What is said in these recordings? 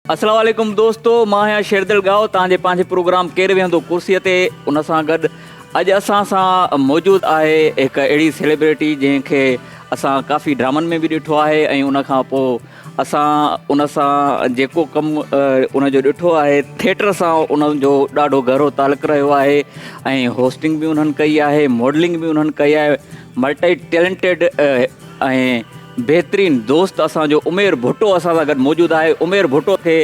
अस्सलाम वालेकुम दोस्तो, मां आहियां शेरदिल गाओ तव्हांजे पंहिंजे प्रोग्राम केरु वेहंदो कुर्सीअ ते। उन सां गॾु अॼु असां सां मौजूदु आहे हिकु अहिड़ी सेलिब्रिटी जंहिंखे असां काफ़ी ड्रामनि में बि ॾिठो आहे ऐं उन खां पोइ असां उन सां जेको कमु उनजो ॾिठो आहे थिएटर सां उन्हनि जो ॾाढो गहरो तालुक़ु रहियो आहे ऐं होस्टिंग बि उन्हनि कई आहे, मॉडलिंग बि उन्हनि कई आहे। मल्टी टैलेंटेड ऐं बहितरीनु दोस्त असांजो उमेर भुट्टो असां सां गॾु मौजूदु आहे। उमेर भुट्टो खे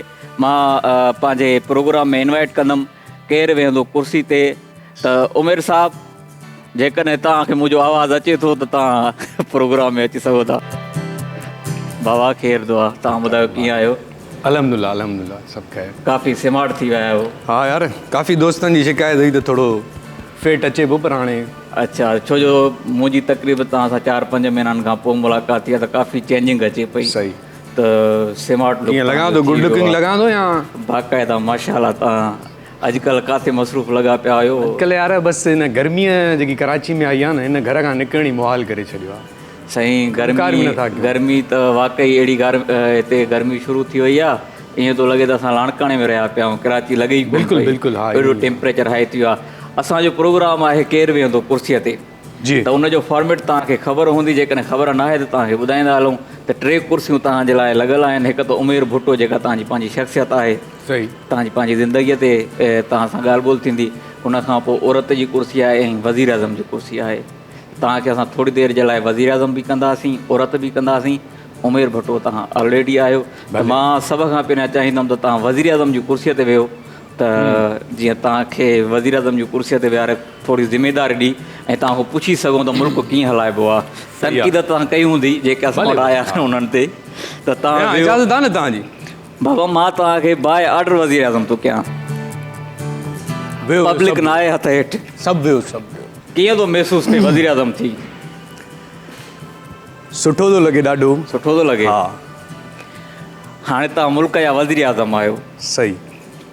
मां पंहिंजे प्रोग्राम में इनवाइट कंदुमि केरु वेहंदो कुर्सी ते। त उमेर साहब जेकॾहिं तव्हांखे मुंहिंजो आवाज़ु अचे थो त तव्हां प्रोग्राम में अची सघो था। बाबा ख़ैरु दुआ, तव्हां ॿुधायो कीअं आहियो? अल्हम्दुलिल्लाह अल्हम्दुलिल्लाह, सभु ख़ैरु। काफ़ी स्मार्ट थी विया आहियो। हा यार, काफ़ी दोस्तनि जी शिकायत हुई त थोरो फेट अचे पियो, पर हाणे अच्छा, छो जो मुंहिंजी तकरीब तव्हां सां 4-5 महीननि खां पोइ मुलाक़ात थी आहे त काफ़ी चेंजिंग अचे पई। सही त स्मार्ट कीअं लॻा थो, गुड लुकिंग लॻा थो या बाक़ाइदा? माशाल्लाह, तव्हां अॼुकल्ह काथे मसरूफ़ लॻा पिया आहियो? अॼुकल्ह यार बसि हिन गर्मीअ जेकी कराची में आई आहे न, हिन घर खां निकिरण ई मुहाल करे छॾियो आहे। साईं, गर्मी त वाक़ई अहिड़ी हिते गर्मी शुरू थी वई आहे, ईअं थो लॻे त असां लाणकाणे में रहिया पिया आहियूं। कराची लॻे ई बिल्कुलु बिल्कुलु, हा एॾो टेम्परेचर हाई थी वियो आहे। असांजो प्रोग्राम आहे केरु वेहंदो कुर्सीअ ते जी। त उनजो फॉर्मेट तव्हांखे ख़बर हूंदी, जेकॾहिं ख़बर न आहे त तव्हांखे ॿुधाईंदा हलूं त 3 कुर्सियूं तव्हांजे लाइ लॻल आहिनि। हिकु त उमेर भुट्टो जेका तव्हांजी पंहिंजी शख़्सियत आहे, सही तव्हांजी पंहिंजी ज़िंदगीअ ते तव्हां सां ॻाल्हि ॿोल थींदी। उनखां पोइ औरत जी कुर्सी आहे ऐं वज़ीर आज़म जी कुर्सी आहे। तव्हांखे असां थोरी देरि जे लाइ वज़ीर आज़म बि कंदासीं, औरत बि कंदासीं। उमेर भुट्टो तव्हां ऑलरेडी आहियो, त मां सभ खां पहिरियां चाहींदुमि त तव्हां वज़ीर आज़म जी कुर्सीअ ते वेहो, त जीअं तव्हांखे वज़ीर आज़म जी कुर्सीअ ते विहारे थोरी ज़िमेदारी ॾी ऐं तव्हां खां पुछी सघूं त मुल्क कीअं हलाइबो आहे। तनक़ीद तव्हां कई हूंदी जेके असां वटि आया आहिनि उन्हनि ते, त तव्हां इजाज़त आहे न तव्हांजी? बाबा, मां तव्हांखे बाय ऑर्डर वज़ीर आज़म थो कयां। पब्लिक न आहे हथ हेठि, सभु वियो सभु वियो। कीअं थो महसूसु थिए वज़ीर आज़म थी? सुठो थो लॻे, ॾाढो सुठो थो लॻे। हा, हाणे तव्हां मुल्क जा वज़ीर आज़म आहियो। सही।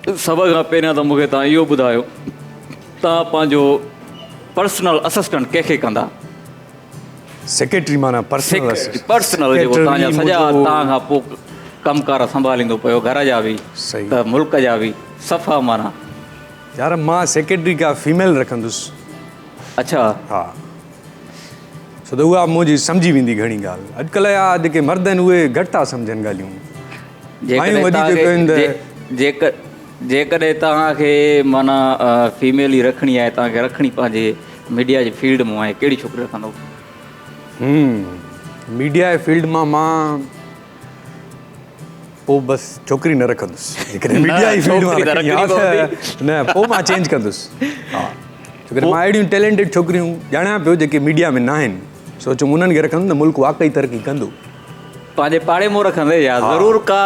सभ खां पहिरियां त मूंखे तव्हां इहो ॿुधायो, तव्हां पंहिंजो पर्सनल असिस्टेंट कंहिंखे कंदा? सेक्रेटरी माना पर्सनल जेको तव्हांजा सॼा तव्हां खां पोइ कमकार संभालींदो पियो, घर जा बि सही त मुल्क जा बि सफ़ा माना? यार, मां सेक्रेटरी का फीमेल रखंदुसि। अच्छा, हा। छो त उहा मुंहिंजी सम्झी वेंदी घणी ॻाल्हि। अॼुकल्ह जा जेके मर्द आहिनि उहे घटि था सम्झनि ॻाल्हियूं। जेकॾहिं तव्हांखे माना फीमेल ई रखणी आहे, तव्हांखे रखणी पंहिंजे मीडिया जी फील्ड मां आहे, कहिड़ी छोकिरी रखंदव? मीडिया जे फील्ड मां पोइ बसि छोकिरी न रखंदुसि। मीडिया जी फील्ड न, पोइ मां चेंज कंदुसि। हा, छोकी मां अहिड़ियूं टैलेंटेड छोकिरियूं ॼाणियां पियो जेके मीडिया में न आहिनि। सोचो उन्हनि खे रखंदुमि त मुल्क वाक़ई तरक़ी कंदो। पंहिंजे पाड़े में रखंदे या ज़रूरु का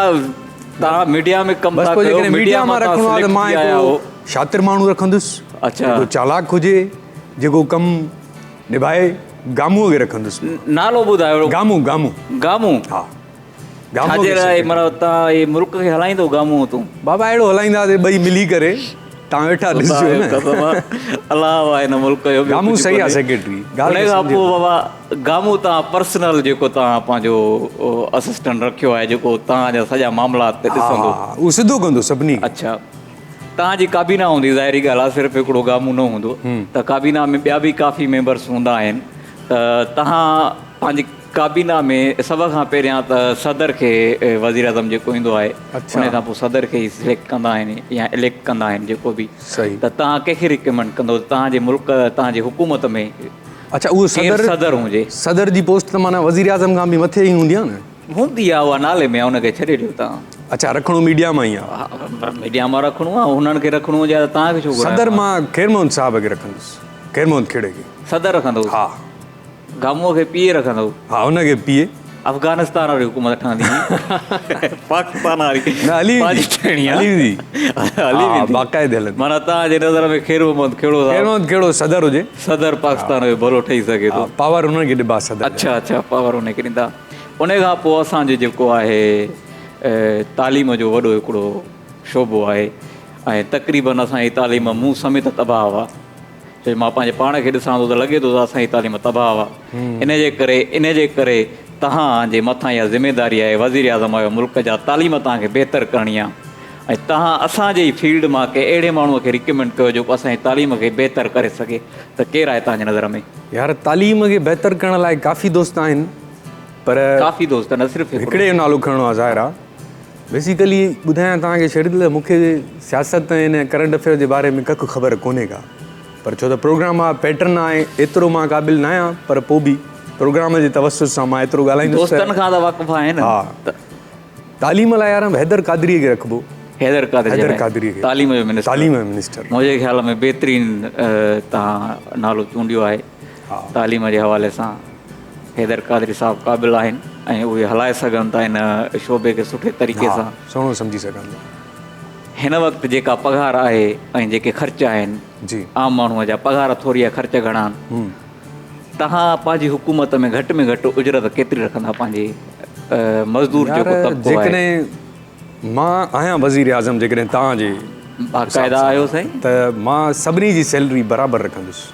तव्हां मीडिया में कमु था कयो? मीडिया मां रखणो आहे त मां हिकिड़ो शातिर माण्हू रखंदुसि। अच्छा, चालाक हुजे, जेको कमु निभाए। गामूअ खे रखंदुसि। नालो ॿुधायो। गामू गामू गामू हा, छाजे लाइ? मतिलबु तव्हां इहे मुल्क खे हलाईंदो गामू तूं? बाबा, अहिड़ो हलाईंदासीं ॿई मिली करे। तव्हां वेठा ॾिसजो न। अलाह आहे न मुल्क जो। गामू सही आहे सेक्रेटरी। उन खां पोइ बाबा गामू तव्हां पर्सनल जेको तव्हां पंहिंजो असिस्टेंट रखियो आहे, जेको तव्हांजा सॼा मामलात ते ॾिसंदो, उहो सिधो कंदो सभिनी। अच्छा, तव्हांजी काबीना हूंदी, ज़ाहिरी ॻाल्हि आहे, सिर्फ़ु हिकिड़ो गामू न हूंदो त काबीना में ॿिया बि काफ़ी मेंबर्स हूंदा आहिनि। त तव्हां पंहिंजी काबीना में सभ खां पहिरियां त सदर खे वज़ीर आज़म जेको ईंदो आहे, उन खां पोइ सदर खे ई सिलेक्ट कंदा आहिनि या इलेक्ट कंदा आहिनि जेको बि। सही। त तव्हां कंहिंखे रिकमेंड कंदो तव्हांजे मुल्क, तव्हांजी हुकूमत में? अच्छा, उहो सदर हुजे। सदर जी पोस्ट त माना वज़ीर आज़म खां बि मथे ई हूंदी आहे न? हूंदी आहे, उहा नाले में आहे, हुनखे छॾे ॾियो तव्हां। अच्छा, रखणो मीडिया मां ई आहे? मीडिया मां रखणो आहे, हुननि खे रखणो हुजे त तव्हांखे छो? सदर मां खैर मोहम्मद साहब खे रखंदुसि। खैर मोहम्मद खेड़े खे सदर रखंदो? हा। गामूअ खे पीए रखंदो? हा, हुनखे पीए। अफ़गानिस्तान वारी हुकूमत ठहंदी, पाकिस्तान वारी माना तव्हांजे नज़र में खैर मोहम्मद खेड़ो सदर हुजे? सदर पाकिस्तान जो भलो ठही सघे थो। पावर हुनखे ॾिबा सदर। अच्छा अच्छा, पावर हुनखे ॾींदा। उन खां पोइ असांजो जेको आहे तालीम जो वॾो हिकिड़ो शोबो आहे ऐं तक़रीबन असांजी तालीम मूं समेत तबाह हुआ। छो मां पंहिंजे पाण खे ॾिसां थो त लॻे थो त असांजी तालीम तबाह हुआ। इन जे करे तव्हांजे मथां इहा ज़िमेदारी आहे वज़ीर आज़म आहियो मुल्क जा तालीम तव्हांखे बहितर करणी आहे ऐं तव्हां असांजे ई फील्ड मां कंहिं अहिड़े माण्हूअ खे रिकमेंड कयो जेको असांजी तालीम खे बहितर करे सघे त केरु आहे तव्हांजे नज़र में? यार तालीम खे बहितर करण लाइ काफ़ी दोस्त आहिनि, पर काफ़ी दोस्त न सिर्फ़ु हिकिड़े जो नालो खणणो आहे ज़ाहिर आहे। बेसिकली ॿुधायां तव्हांखे शरीर मूंखे सियासत ऐं हिन करंट अफेयर जे बारे में कख ख़बर कोन्हे का, पर छो त प्रोग्राम आहे, पैटर्न आहे, एतिरो मां क़ाबिल न आहियां, पर पोइ बि प्रोग्राम जे तवसुस सां मां एतिरो ॻाल्हाईंदुसि। दोस्तनि खां त वाक़ुफ़ आहिनि। हा, तालीम लाइ यार हैदर क़ादरीअ खे रखिबो। हैदर क़ादरी खे तालीम जो मिनिस्टर। तालीम जो मिनिस्टर मुंहिंजे ख़्याल में बहितरीनु तव्हां नालो चूंडियो आहे। तालीम जे हवाले सां हैदर क़ादरी साहिबु क़ाबिल आहिनि ऐं उहे हलाए सघनि था हिन शोबे खे सुठे तरीक़े सां, सुहिणो सम्झी सघनि था। हिन वक़्तु जेका पघार आहे ऐं जेके ख़र्च आहिनि जी, आम माण्हूअ जा पघार थोरी आहे, ख़र्च घणा आहिनि। तव्हां पंहिंजी हुकूमत में घटि उजरत केतिरी रखंदा पंहिंजे मज़दूर जेको तबिको आहे? जेकॾहिं मां आहियां वज़ीर आज़म, जेकॾहिं तव्हांजे बाक़ाइदा आहियो साईं, त मां सभिनी जी सैलरी बराबरि रखंदुसि।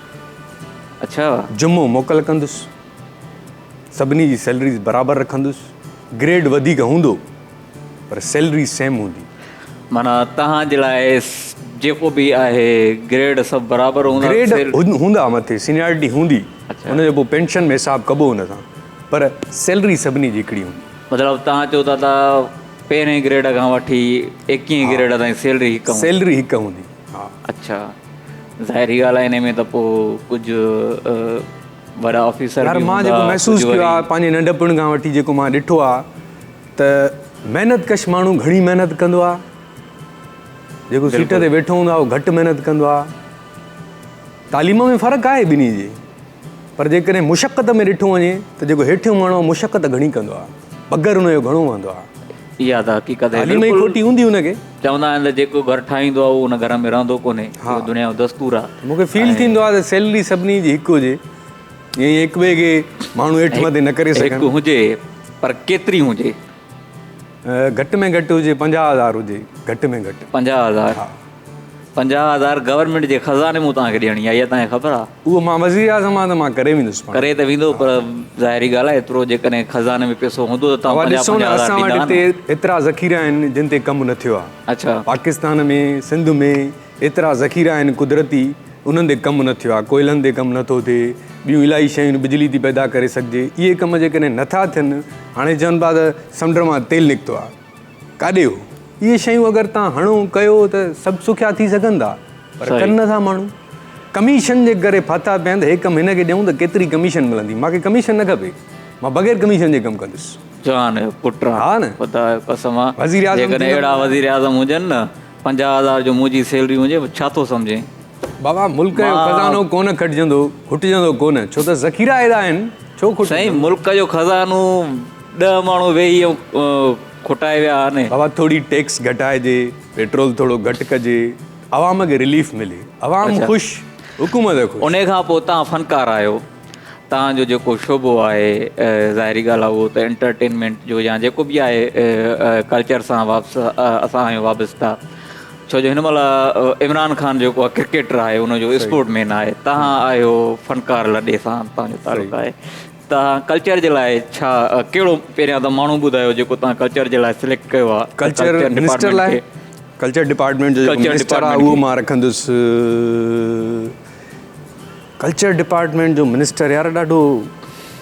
अच्छा, जुमो मोकल कंदुसि, सभिनी जी सैलरी बराबरि रखंदुसि। ग्रेड वधीक हूंदो पर सैलरी सेम हूंदी। माना तव्हांजे लाइ जेको बि आहे ग्रेड सभु बराबरि हूंदा? ग्रेड हूंदा मथे, सीनियरिटी हूंदी, हुनजो पोइ पेंशन में हिसाबु कबो हुन सां, पर सैलरी सभिनी जी हिकिड़ी हूंदी। मतिलबु तव्हां चओ था त पहिरें ग्रेड खां वठी 21 ग्रेड ताईं सैलरी हिकु हूंदी। हा, अच्छा, ज़ाहिरी ॻाल्हि आहे हिन में त पोइ कुझु वॾा ऑफिसर यार मां जेको महसूसु कयो आहे पंहिंजे नंढपण खां वठी, जेको मां ॾिठो आहे त महिनत कश माण्हू घणी महिनत कंदो आहे, जेको सीट ते वेठो हूंदो आहे उहो घटि महिनत कंदो आहे। तालीम में फ़र्क़ु आहे ॿिन्ही जे, पर जेकॾहिं मुशक़त में ॾिठो वञे त जेको हेठियों माण्हू आहे मुशक़त घणी कंदो आहे, पघर हुनजो घणो हूंदो आहे। इहा त हक़ीक़त आहे, तालीम ई खोटी हूंदी हुनखे। चवंदा आहिनि त जेको घर ठाहींदो आहे उहो हुन घर में रहंदो कोन्हे, दुनिया जो दस्तूर आहे। मूंखे फील थींदो आहे त सैलरी सभिनी जी हिकु हुजे, ईअं हिकु ॿिए खे माण्हू हेठि मथे न करे सघे। हिकु हुजे पर केतिरी हुजे? घटि में घटि हुजे 50,000 हुजे, घटि में घटि 50,000। 50,000 गवर्नमेंट जे खज़ाने में तव्हांखे ॾियणी आहे, इहा तव्हांखे ख़बर आहे? उहो मां वज़ीर आज़म आहे त मां करे वेंदुसि, करे त वेंदो, पर ज़ाहिरी ॻाल्हि आहे एतिरो जेकॾहिं खज़ाने में पैसो हूंदो त तव्हां ॾिसो न, असां वटि हिते एतिरा ज़ख़ीरा आहिनि जिन ते कमु न थियो आहे। अच्छा, पाकिस्तान में, सिंध में एतिरा ज़ख़ीरा आहिनि कुदरती, उन्हनि ते कमु न थियो आहे। कोयलनि ते कमु नथो थिए, ॿियूं इलाही शयूं बिजली थी पैदा करे सघिजे। इहे कम जेकॾहिं नथा थियनि, हाणे चवनि पिया त समुंड मां तेल निकितो आहे, काॾे हो? इहे शयूं अगरि तव्हां हणो कयो त सभु सुखिया थी सघनि था, पर कनि नथा माण्हू। कमीशन जे करे फाथा पिया आहिनि त हे कमु हिन खे ॾियूं त केतिरी कमीशन मिलंदी। मूंखे कमीशन न खपे, मां बग़ैर कमीशन जे कमु कंदुसि। जवान पुट, हा न, कसम आहे, वज़ीर आज़म जेकॾहिं अहिड़ा वज़ीर आज़म हुजनि न, 50,000 जो मुंहिंजी सैलरी हुजे, छा थो सम्झे? बाबा मुल्क जो खज़ानो कोन खटिजंदो, खुटिजंदो कोन, छो त ज़ख़ीरा एॾा आहिनि, छो खुट? साईं, मुल्क जो खज़ानो 10 माण्हू वेही खुटाए विया आहिनि। बाबा थोरी टैक्स घटाइजे, पेट्रोल थोरो घटि कजे, आवाम खे रिलीफ मिले, आवाम ख़ुशि, हुकूमत ख़ुशि। उन खां पोइ तव्हां फ़नकार आहियो, तव्हांजो जेको शोबो आहे ज़ाहिरी ॻाल्हि आहे उहो त एंटरटेनमेंट जो या जेको बि आहे कल्चर सां असां आहियूं वाबस्ता। छो जो हिन महिल इमरान ख़ान जेको आहे क्रिकेटर आहे, उनजो स्पोर्ट मैन आहे, तव्हां आहियो फ़नकार लॾे सां तव्हांजो तालुक़ु आहे। तव्हां कल्चर जे लाइ छा कहिड़ो पहिरियां त माण्हू ॿुधायो जेको तव्हां कल्चर जे लाइ सिलेक्ट कयो आहे? कल्चर मिनिस्टर लाइ, कल्चर डिपार्टमेंट जो मिनिस्टर आहे उहो मां रखंदुसि। कल्चर डिपार्टमेंट जो मिनिस्टर यार ॾाढो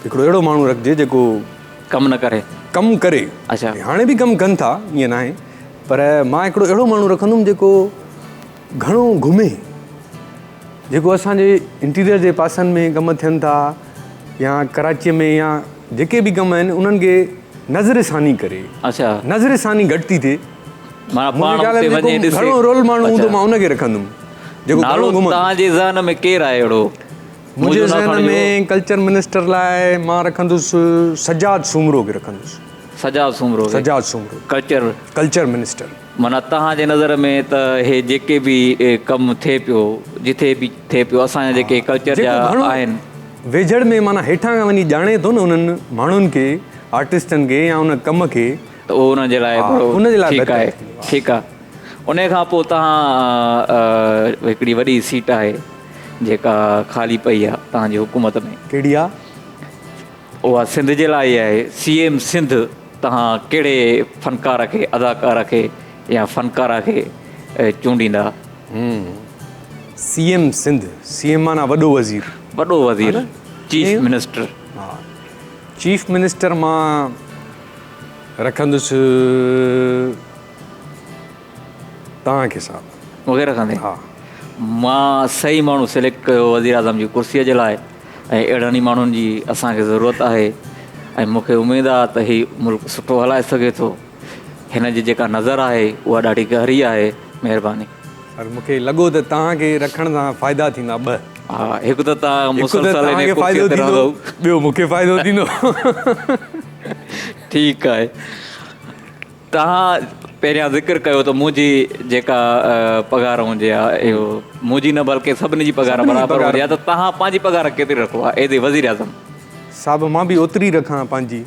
हिकिड़ो अहिड़ो माण्हू रखिजे जेको कमु न करे, कमु करे। अच्छा, हाणे बि कमु कनि था, ईअं न आहे, पर मां हिकिड़ो अहिड़ो माण्हू रखंदुमि जेको घणो घुमे, जेको असांजे इंटीरियर जे पासनि में कमु थियनि था या कराचीअ में या जेके बि कम आहिनि उन्हनि खे नज़रसानी करे। अच्छा, नज़रसानी घटि थी थिए, माना घणो रोल माण्हू हूंदो, मां उनखे रखंदुमि जेको घणो घुमंदो। तव्हांजे ज़हन में केरु आहे अहिड़ो? मुंहिंजे ज़हन में कल्चर मिनिस्टर लाइ मां रखंदुसि सजाद सूमरो खे रखंदुसि। Sajjad Soomro, Sajjad Soomro culture minister. माना तव्हांजे नज़र में त हे जेके बि कमु थिए पियो, जिथे बि थिए पियो, असांजा जेके कल्चर जा आहिनि वेझड़ में, माना हेठां खां वञी ॼाणे थो न उन्हनि माण्हुनि खे, आर्टिस्टनि खे या उन कम खे, त उहो उनजे लाइ ठीकु आहे, ठीकु आहे। उन खां पोइ तव्हां हिकिड़ी वॾी सीट आहे जेका ख़ाली पई आहे तव्हांजी हुकूमत में। कहिड़ी आहे? उहा सिंध जे लाइ आहे CM सिंध। तव्हां कहिड़े फ़नकार खे, अदाकार खे या फ़नकार खे चूंडींदा? CM सिंध, CM माना वॾो वज़ीर, वॾो वज़ीर, चीफ मिनिस्टर। हा, चीफ मिनिस्टर मां रखंदुसि तव्हांखे साहब। मूंखे रखंदे? हा, मां सही माण्हू सिलेक्ट कयो वज़ीर आज़म जी कुर्सीअ जे लाइ, ऐं अहिड़नि ई माण्हुनि जी असांखे ज़रूरत आहे, ऐं मूंखे उमेदु आहे त हीउ मुल्क सुठो हलाए सघे थो। हिन जी जेका नज़र आहे उहा ॾाढी गहरी आहे। महिरबानी। पर मूंखे लॻो त तव्हांखे रखण सां फ़ाइदा थींदा ॿ। हा, हिकु त तव्हां हिकु त मुसलसल तव्हांखे हिन फ़ाइदो कुर्सीअ ते थींदो, रहंदव। ॿियो मूंखे फ़ाइदो थींदो। ठीकु आहे। तव्हां पहिरियां ज़िक्र कयो त मुंहिंजी जेका पघार हुजे आहे, इहो मुंहिंजी न बल्कि सभिनी जी पघार बराबरि हुजे आहे, त तव्हां पंहिंजी पघार केतिरी रखो आहे एज़ ए वज़ीर आज़म? साहिबु मां बि ओतिरी रखां पंहिंजी,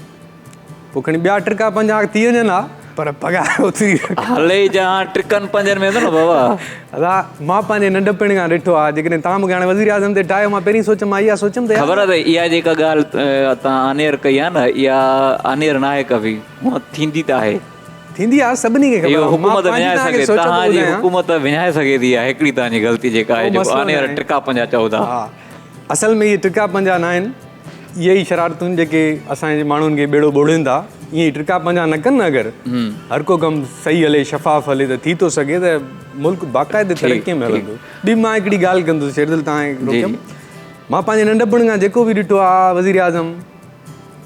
पोइ खणी ॿिया टका 50 थी वञनि हा, पर पघार ओतिरी हले ई जा 3-5 में वेंदो न बाबा। अदा मां पंहिंजे नंढपण खां ॾिठो आहे, जेकॾहिं तव्हां मूंखे हाणे वज़ीर आज़म ते ठाहियो, मां पहिरीं सोचियमि मां इहा सोचियमि त ख़बर आहे त इहा जेका ॻाल्हि तव्हां आनेर कई आहे न, इहा आनेर न आहे कभी, हूअं थींदी त आहे। थींदी आहे, सभिनी खे इहो ख़बर आहे। हुकूमत विञाए सघे, तव्हांजी हुकूमत विञाए सघे थी। हिकिड़ी तव्हांजी ग़लती जेका आहे, जेको आनेर 3-5 चओ था। हा, असल में इहे 3-5 न आहिनि, इहे ई शरारतुनि जेके असांजे माण्हुनि खे ॿेड़ो ॿोड़ीनि था, ईअं ई 3-5 न कनि न। अगरि हर को कमु सही हले, शफ़ाफ़ हले, त थी थो सघे त मुल्क बाक़ाइदे तरक़ीअ में हलंदो। ॿी मां हिकिड़ी ॻाल्हि कंदुसि शेरदिल, तव्हांखे रोकियमि। मां पंहिंजे नंढपण खां जेको बि ॾिठो आहे वज़ीर आज़म,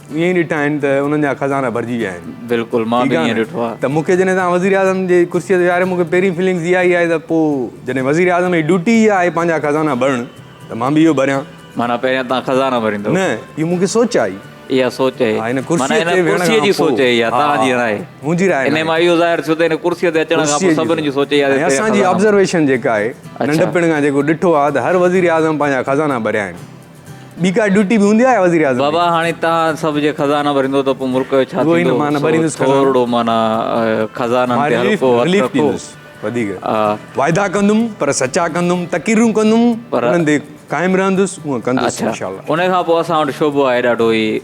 ईअं ई ॾिठा आहिनि त उन्हनि जा खज़ाना भरिजी विया आहिनि। बिल्कुलु, मां बि ईअं ॾिठो आहे। त मूंखे जॾहिं तव्हां वज़ीर आज़म जे कुर्सीअ ते विहारे, मूंखे पहिरीं फीलिंग्स इहा ई आहे त पोइ जॾहिं वज़ीर आज़म जी ड्यूटी इहा आहे पंहिंजा खज़ाना भरणु, त मां बि इहो भरियां। माना पहिरियां तव्हां खज़ाना भरींदो? न, इहो मूंखे सोच आई। इहा सोच आहे, हिन माना हिन कुर्सीअ जी सोच आहे, इहा तव्हांजी राय? मुंहिंजी राय। इन मां इहो ज़ाहिर थियो त हिन कुर्सीअ ते अचण खां पोइ सभिनी जी सोच इहा आहे। असांजी ऑब्ज़र्वेशन जेका आहे, नंढपण खां जेको ॾिठो आहे, त हर वज़ीर आज़म पंहिंजा खज़ाना भरिया आहिनि। ॿी का ड्यूटी बि हूंदी आहे वज़ीर आज़म? बाबा, हाणे तव्हां सभु जे खज़ाना भरींदो त पोइ मुल्क जो छा थींदो? मां न भरींदुसि थोरो माना खज़ाननि ते हल्को हथ रखो। वधीक वाइदा कंदुमि, पर सचा कंदुमि, तक़रीरूं कंदुमि, पर उन्हनि ते क़ाइमु रहंदुसि, उहो कंदुसि इंशाअल्लाह। उन खां पोइ असां वटि शोबो आहे, ॾाढो ई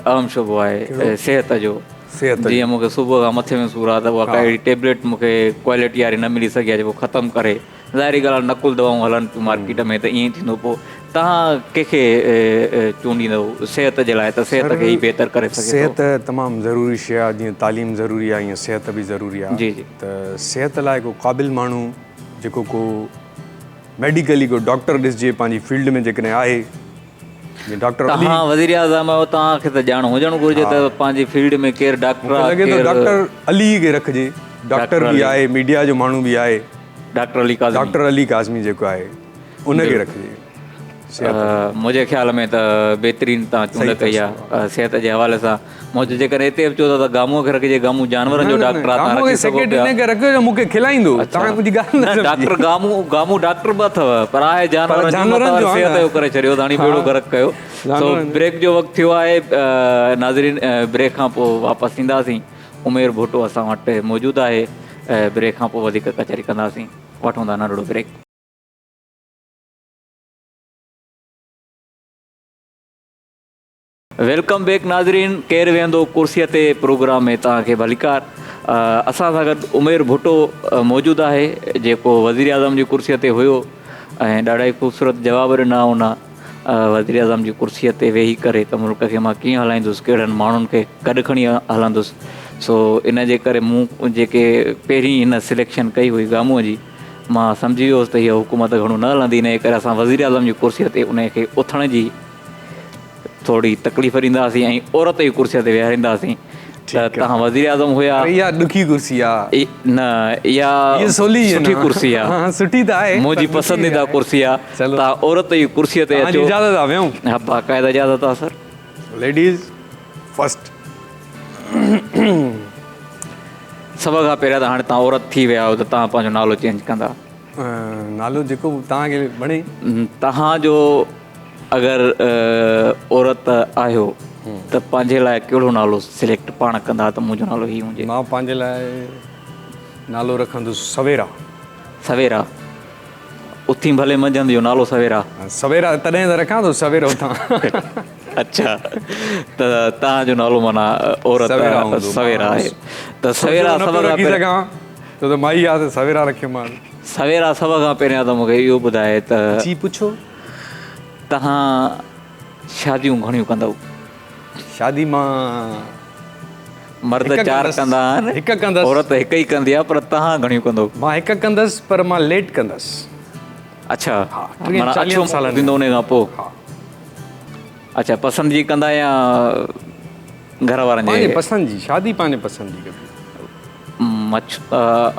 अहम शोबो आहे सिहत जो। जीअं मूंखे सुबुह खां मथे में सूरु आहे, त उहा काई टेबलेट मूंखे क्वालिटी वारी न मिली सघे जेको ख़तमु करे। ज़ाहिरी ॻाल्हि आहे, नकुल दवाऊं हलनि पियूं मार्केट में, त ईअं ई थींदो। पोइ तव्हां कंहिंखे चूंडींदव सिहत जे लाइ, त सिहत खे ई बहितर करे सघे? सिहत तमामु ज़रूरी शइ आहे, जीअं तालीम ज़रूरी आहे, ईअं सिहत बि ज़रूरी आहे। जी जी। त सिहत लाइ को क़ाबिल माण्हू, जेको को मेडिकली को डॉक्टर ॾिसिजे पंहिंजी फील्ड में, जेकॾहिं आहे डॉक्टर। तव्हां वज़ीर आज़म आहियो, तव्हांखे त ॼाण हुजणु घुरिजे त पंहिंजी फील्ड में केरु डॉक्टर आहे। लॻे थो डॉक्टर अली खे रखिजे, डॉक्टर बि आहे, मीडिया जो माण्हू बि आहे, डॉक्टर अली काज़मी जेको आहे उनखे रखिजे। मुंहिंजे ख़्याल में त बहितरीनु तव्हां चूंड कई आहे सिहत जे हवाले सां। मुंहिंजे जेकॾहिं हिते बि चओ था त गामो खे रखिजे, गामू जानवरनि जो डॉक्टर आहे, मूंखे खिलाईंदो। डॉक्टर गामू डॉक्टर बि अथव, पर आहे जानवरनि जो, सिहत जो करे छॾियो, हाणे बेड़ो गर्क कयो। सो ब्रेक जो वक़्तु थियो आहे नाज़रीन। ब्रेक खां पोइ वापसि ईंदासीं। उमेर भुट्टो असां वटि मौजूदु आहे। ब्रेक खां पोइ वधीक कचहरी कंदासीं। वठूं था नंढड़ो ब्रेक। वेलकम बैक नाज़रीन। केरु वेंदो कुर्सीअ ते प्रोग्राम में तव्हांखे भलीकार। असां सां गॾु उमेर भुट्टो मौजूदु आहे, जेको वज़ीर आज़म जी कुर्सीअ ते हुयो ऐं ॾाढा ई ख़ूबसूरत जवाब ॾिना उन वज़ीर आज़म जी कुर्सीअ ते वेही करे, त मुल्क खे मां कीअं हलाईंदुसि, कहिड़नि माण्हुनि खे गॾु खणी हलंदुसि। सो इन जे करे मूं जेके पहिरीं हिन सिलेक्शन कई हुई गामूअ जी, मां सम्झी वियोसि त हीअ हुकूमत घणो न हलंदी। इन जे करे असां वज़ीर आज़म जी कुर्सीअ ते उनखे उथण जी थोरी तकलीफ़ ॾींदासीं ऐं औरत जी कुर्सीअ ते विहारींदासीं। त तव्हां वज़ीर आज़म हुया। इहा ॾुखी कुर्सी आहे न, इहा सुठी कुर्सी आहे, सुठी त आहे, मुंहिंजी पसंदीदा कुर्सी आहे। तव्हां औरत जी कुर्सीअ ते अचो। इजाज़त आहे वेहूं? हा, बाक़ाइदा इजाज़त आहे सर। Ladies first. सभ खां पहिरियां त हाणे तव्हां औरत थी विया आहियो, त तव्हां पंहिंजो नालो चेंज कंदा? नालो जेको तव्हांखे वणे। तव्हांजो अगरि औरत आहियो त पंहिंजे लाइ कहिड़ो नालो सिलेक्ट पाण कंदा त मुंहिंजो नालो हीउ हुजे? मां पंहिंजे लाइ नालो रखंदुसि सवेरा। सवेरा? उथी भले मंझंदि जो नालो सवेरा? सवेरा तॾहिं त रखां थो, सवेरा उथां। अच्छा त तव्हांजो नालो माना औरत सवेरा हूंदो, सवेरा आहे त सवेरा न सभ पियो खां रखी पहिरियों सघां त माई आहे त सवेरा रखियोमांसि। सवेरा सभ खां पहिरियां त मूंखे इहो ॿुधाए त जी पुछो। तव्हां शादियूं घणियूं कंदव? शादी मां मर्द हिकु 4 कंदसि, कंदा आहिनि, हिकु कंदसि। औरत हिकु ई कंदी आहे, पर तव्हां घणियूं कंदव? मां हिकु कंदसि पर मां लेट कंदसि। अच्छा, हा, माना 40 अछो सालनि थींदो उन खां पोइ? हा, अच्छा, पसंदि जी कंदा या घर वारनि पंहिंजे जे? पसंदि जी शादी, पंहिंजे पसंदि जी कबी।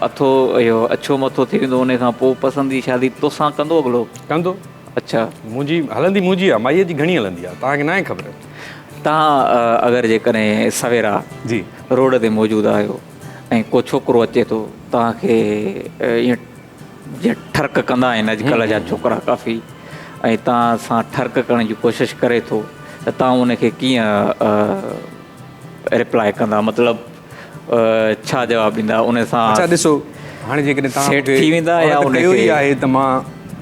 अथो इहो अछो मथो थी वेंदो उन खां पोइ पसंदि जी शादी तोसां कंदो अॻिलो? कंदो। अच्छा, मुंहिंजी हलंदी मुंहिंजी आहे, माईअ जी घणी हलंदी आहे, तव्हांखे न आहे ख़बर? तव्हां अगरि जेकॾहिं सवेरा जी रोड ते मौजूदु आहियो ऐं को छोकिरो अचे थो तव्हांखे ईअं जीअं ठर्क कंदा आहिनि अॼुकल्ह जा छोकिरा काफ़ी, ऐं तव्हां सां ठर्क करण जी कोशिशि करे थो त तव्हां उनखे कीअं रिप्लाए कंदा, मतिलबु छा जवाबु ॾींदा उन सां? अच्छा ॾिसो, हाणे जेकॾहिं तव्हां सेट थी वेंदा या औरत कयो ई उनखे? आहे त मां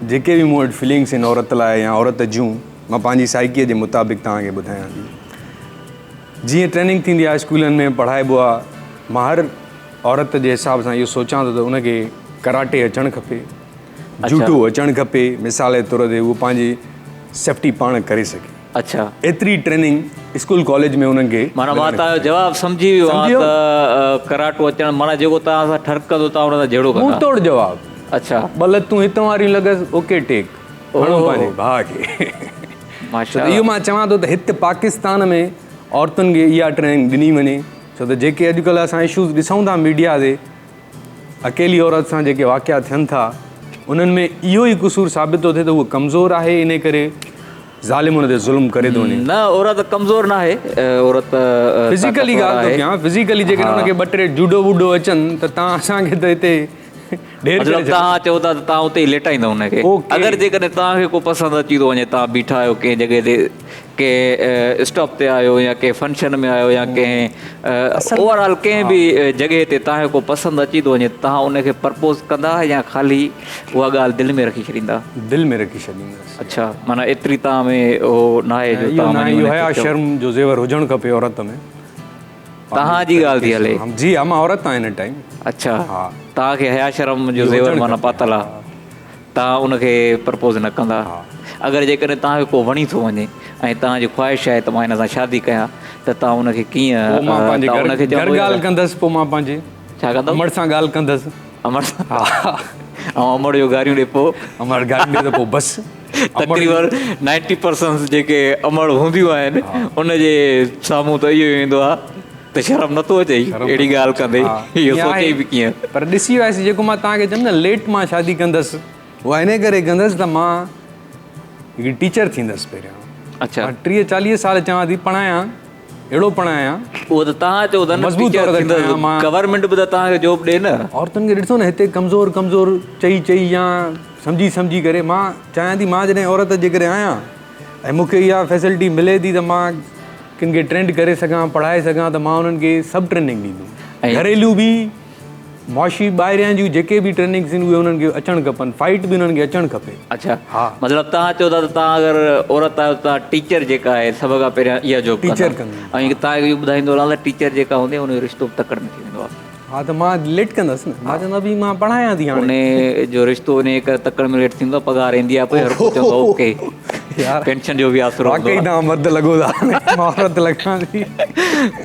जेके बि मूं वटि फीलिंग्स आहिनि औरत लाइ या औरत जूं, मां पंहिंजी साइकीअ जे मुताबिक़ तव्हांखे ॿुधायां थी। जीअं ट्रेनिंग थींदी आहे स्कूलनि में पढ़ाइबो आहे, मां हर औरत जे हिसाब सां इहो सोचां थो त उनखे कराटे अचणु खपे, जूडो अचणु खपे, मिसाल जे तौर ते उहो पंहिंजी सेफ्टी पाण करे सघे। अच्छा, एतिरी ट्रेनिंग स्कूल कॉलेज में उन्हनि खे माना मां तव्हांजो जवाबु सम्झी वियो आहे त कराटो अचणु माना जेको तव्हां सां ठर्क कंदो तव्हां उन सां जहिड़ो कंदा? मुंहुं तोड़ जवाबु। अच्छा, भले तूं हितां वारियूं लॻसि, ओके टेक, खणो पंहिंजे भाउ खे। माशा इहो मां चवां थो त हिते पाकिस्तान में औरतुनि खे इहा ट्रेनिंग ॾिनी वञे, छो त जेके अॼुकल्ह असां इशूज़ ॾिसूं था मीडिया ते, अकेली औरत सां जेके वाक़िया थियनि था उन्हनि में इहो ई क़सूरु साबित थो थिए त उहो कमज़ोर आहे, इन करे ज़ालिम हुन ते ज़ुल्म करे थो वञे। न, औरत कमज़ोर न आहे, औरत फिज़िकली ॻाल्हि थो कयां, फिज़िकली जेकॾहिं हुनखे 2-3 जूडो वूडो अचनि त तव्हां असांखे त हिते मतिलबु तव्हां चओ था त तव्हां उते ई लेटाईंदव हुनखे। अगरि जेकॾहिं तव्हांखे को पसंदि अची थो वञे, तव्हां बीठा आहियो कंहिं जॻह ते, कंहिं स्टॉप ते आहियो या कंहिं फंक्शन में आहियो या कंहिं ओवरऑल कंहिं बि जॻह ते तव्हांखे को पसंदि अची थो वञे, तव्हां उनखे प्रपोज़ कंदा या ख़ाली उहा ॻाल्हि दिलि में रखी छॾींदा? दिलि में रखी छॾींदासीं। अच्छा, माना एतिरी तव्हां में उहो न आहे जो इहो हया शर्म जो ज़ेवर हुजणु खपे औरत में। तव्हांजी ॻाल्हि थी हले? जी हा, मां औरत आहियां हिन टाइम। अच्छा, हा, तव्हांखे हया शर्म जो ज़ेवर माना पातल आहे, तव्हां उनखे प्रपोज़ न कंदा? अगरि जेकॾहिं तव्हांखे को वणी थो वञे ऐं तव्हांजी ख़्वाहिश आहे त मां हिन सां शादी कयां त तव्हां उनखे कीअं? मां पंहिंजे घर ॻाल्हि कंदसि, पोइ मां पंहिंजे छा कंदो? अमड़ सां ॻाल्हि कंदसि। अमड़ सां? हा, ऐं अमड़ जो गारियूं ॾे पोइ? अमड़ गारियूं ॾे त पोइ बसि। तक़रीबन 90% जेके अमड़ हूंदियूं आहिनि उनजे साम्हूं त इहो ईंदो आहे त शर्म नथो अचे अहिड़ी ॻाल्हि कंदे, इहो सोचे बि कीअं? पर ॾिसी वियासीं, जेको मां तव्हांखे चयुमि न लेट मां शादी कंदसि, उहा इन करे कंदसि त मां हिकिड़ी टीचर थींदसि पहिरियां। अच्छा, 30-40 साल चवां थी पढ़ायां, अहिड़ो पढ़ायां। उहो त तव्हां चओ था न, टीचर थींदसि, गवर्नमेंट बि त तव्हांखे जॉब ॾे न। औरतुनि खे ॾिसो न, हिते कमज़ोर चई या सम्झी करे, मां चाहियां थी मां जॾहिं औरत जे करे आहियां ऐं मूंखे इहा फैसिलिटी मिले थी त मां किन खे ट्रेंड करे सघां, पढ़ाए सघां, त मां उन्हनि खे सभु ट्रेनिंग ॾींदुमि। घरेलू बि, मुआशी ॿाहिरियां जूं जेके बि ट्रेनिंग्स आहिनि उहे उन्हनि खे अचणु खपनि, फाइट बि उन्हनि खे अचणु खपे। अच्छा, हा, मतिलबु तव्हां चओ था त तव्हां अगरि औरत आहियो, तव्हां टीचर जेका आहे सभ खां पहिरियां इहा जॉब टीचर कंदा, ऐं तव्हांखे इहो ॿुधाईंदो रहंदा टीचर जेका हूंदी आहे उनजो रिश्तो तकड़ि में थी वेंदो आहे। हा, त मां लेट कंदसि न, मां चवंदो बि मां पढ़ायां थी हाणे। उन जो रिश्तो उन करे तकड़ि में लेट थींदो, पघार ईंदी आहे पोइ हर को चवंदो ओके, पेंशन जो बि आसरो हूंदो आहे। तव्हां मर्द लॻो था, मां औरत लॻां थी,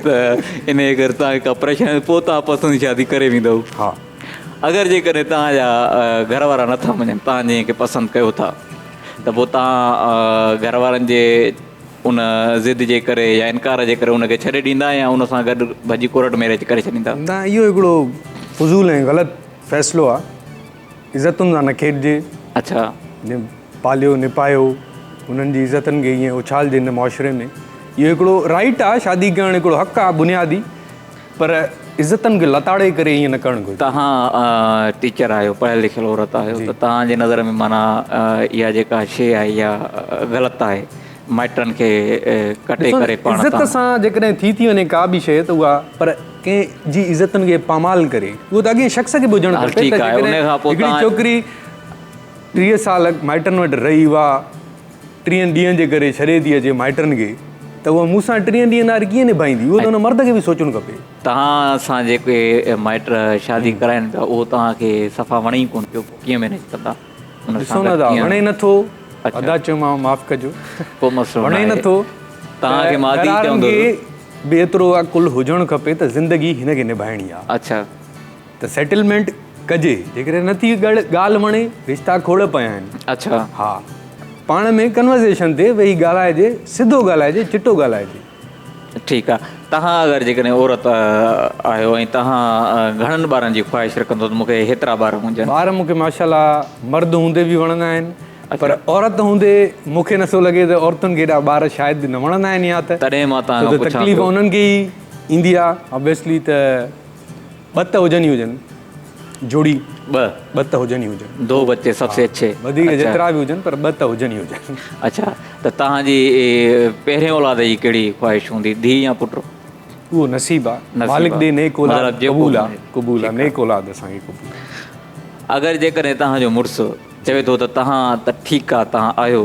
त इन करे तव्हांखे का परेशानी, पोइ तव्हां पसंदि शादी करे वेंदव। हा, अगरि जेकॾहिं तव्हांजा घर वारा नथा मञनि, तव्हां जंहिंखे पसंदि कयो था, त पोइ तव्हां घर वारनि जे उन ज़िद जे करे या इनकार जे करे उनखे छॾे ॾींदा या उन सां गॾु भॼी कोर्ट मैरिज करे छॾींदा? न, इहो हिकिड़ो फज़ूल ऐं ग़लति फ़ैसिलो आहे। इज़तुनि सां न खेॾिजे। अच्छा, पालियो निपायो उन्हनि जी इज़तनि खे ईअं उछालजे हिन मुआशिरे में, इहो हिकिड़ो राइट आहे, शादी करणु हिकिड़ो हक़ आहे बुनियादी, पर इज़तनि खे लताड़े करे ईअं न करणु घुरिजे। तव्हां टीचर आहियो, पढ़ियल लिखियल औरत आहियो, त तव्हांजे नज़र में माना इहा जेका शइ आहे इहा ग़लति आहे, माइटनि खे कटे करे पाण इज़त सां जेकॾहिं थी वञे का बि शइ त उहा, पर कंहिं जी इज़तनि खे पामाल करे उहो त अॻे शख़्स खे हुजणु खपे। हिकिड़ी छोकिरी 30 साल माइटनि वटि रही, उहा 30 ॾींहंनि जे करे छॾे थी अचे माइटनि खे, त उहा मूंसां 3 ॾींहं नार कीअं निभाईंदी, उहो त हुन मर्द खे बि सोचणु खपे। तव्हां सां जेके माइट शादी कराइनि पिया उहो तव्हांखे सफ़ा वणे ई कोन पियो, कीअं मैनेज कंदा? ॾिसो न था, वणे नथो, अदा चयोमांव माफ़ु कजो, को मसलो वणे नथो, तव्हांखे मादी चवंदो बि एतिरो अकुल हुजणु खपे त ज़िंदगी हिनखे निभाइणी आहे। अच्छा, त सेटलमेंट कजे, जेकॾहिं नथी ॻाल्हि वणे, रिश्ता खोड़ पिया आहिनि। अच्छा, हा, पाण में कन्वर्सेशन ते वेही ॻाल्हाइजे, सिधो ॻाल्हाइजे, चिटो ॻाल्हाइजे। ठीकु आहे। तव्हां अगरि जेकॾहिं औरत आहियो ऐं तव्हां घणनि ॿारनि जी ख़्वाहिश रखंदो त मूंखे हेतिरा ॿार हुजनि? ॿार मूंखे माशाल्लाह मर्द हूंदे बि वणंदा आहिनि, पर औरत हूंदे मूंखे नथो लॻे त औरतुनि खे एॾा ॿार शायदि न वणंदा आहिनि, या तॾहिं मां तव्हांखां पुछां तकलीफ़ उन्हनि खे ई ईंदी आहे ऑब्वियसली। त ॿ त हुजनि ई हुजनि, जोड़ी ॿ त हुजनि ई हुजनि, 2 बच्चे सबसे अच्छे, वधीक जेतिरा बि हुजनि पर ॿ त हुजनि ई हुजनि। अच्छा, त तव्हांजी पहिरें औलाद जी कहिड़ी ख़्वाहिश हूंदी, धीउ या पुटु? उहो नसीब आहे, मालिक ॾे नेक औलाद क़बूल आहे, क़बूल आहे, नेक औलाद असांखे क़बूल आहे। अगरि जेकॾहिं तव्हांजो मुड़ुसु चवे थो त तव्हां त ठीकु आहे, तव्हां आहियो,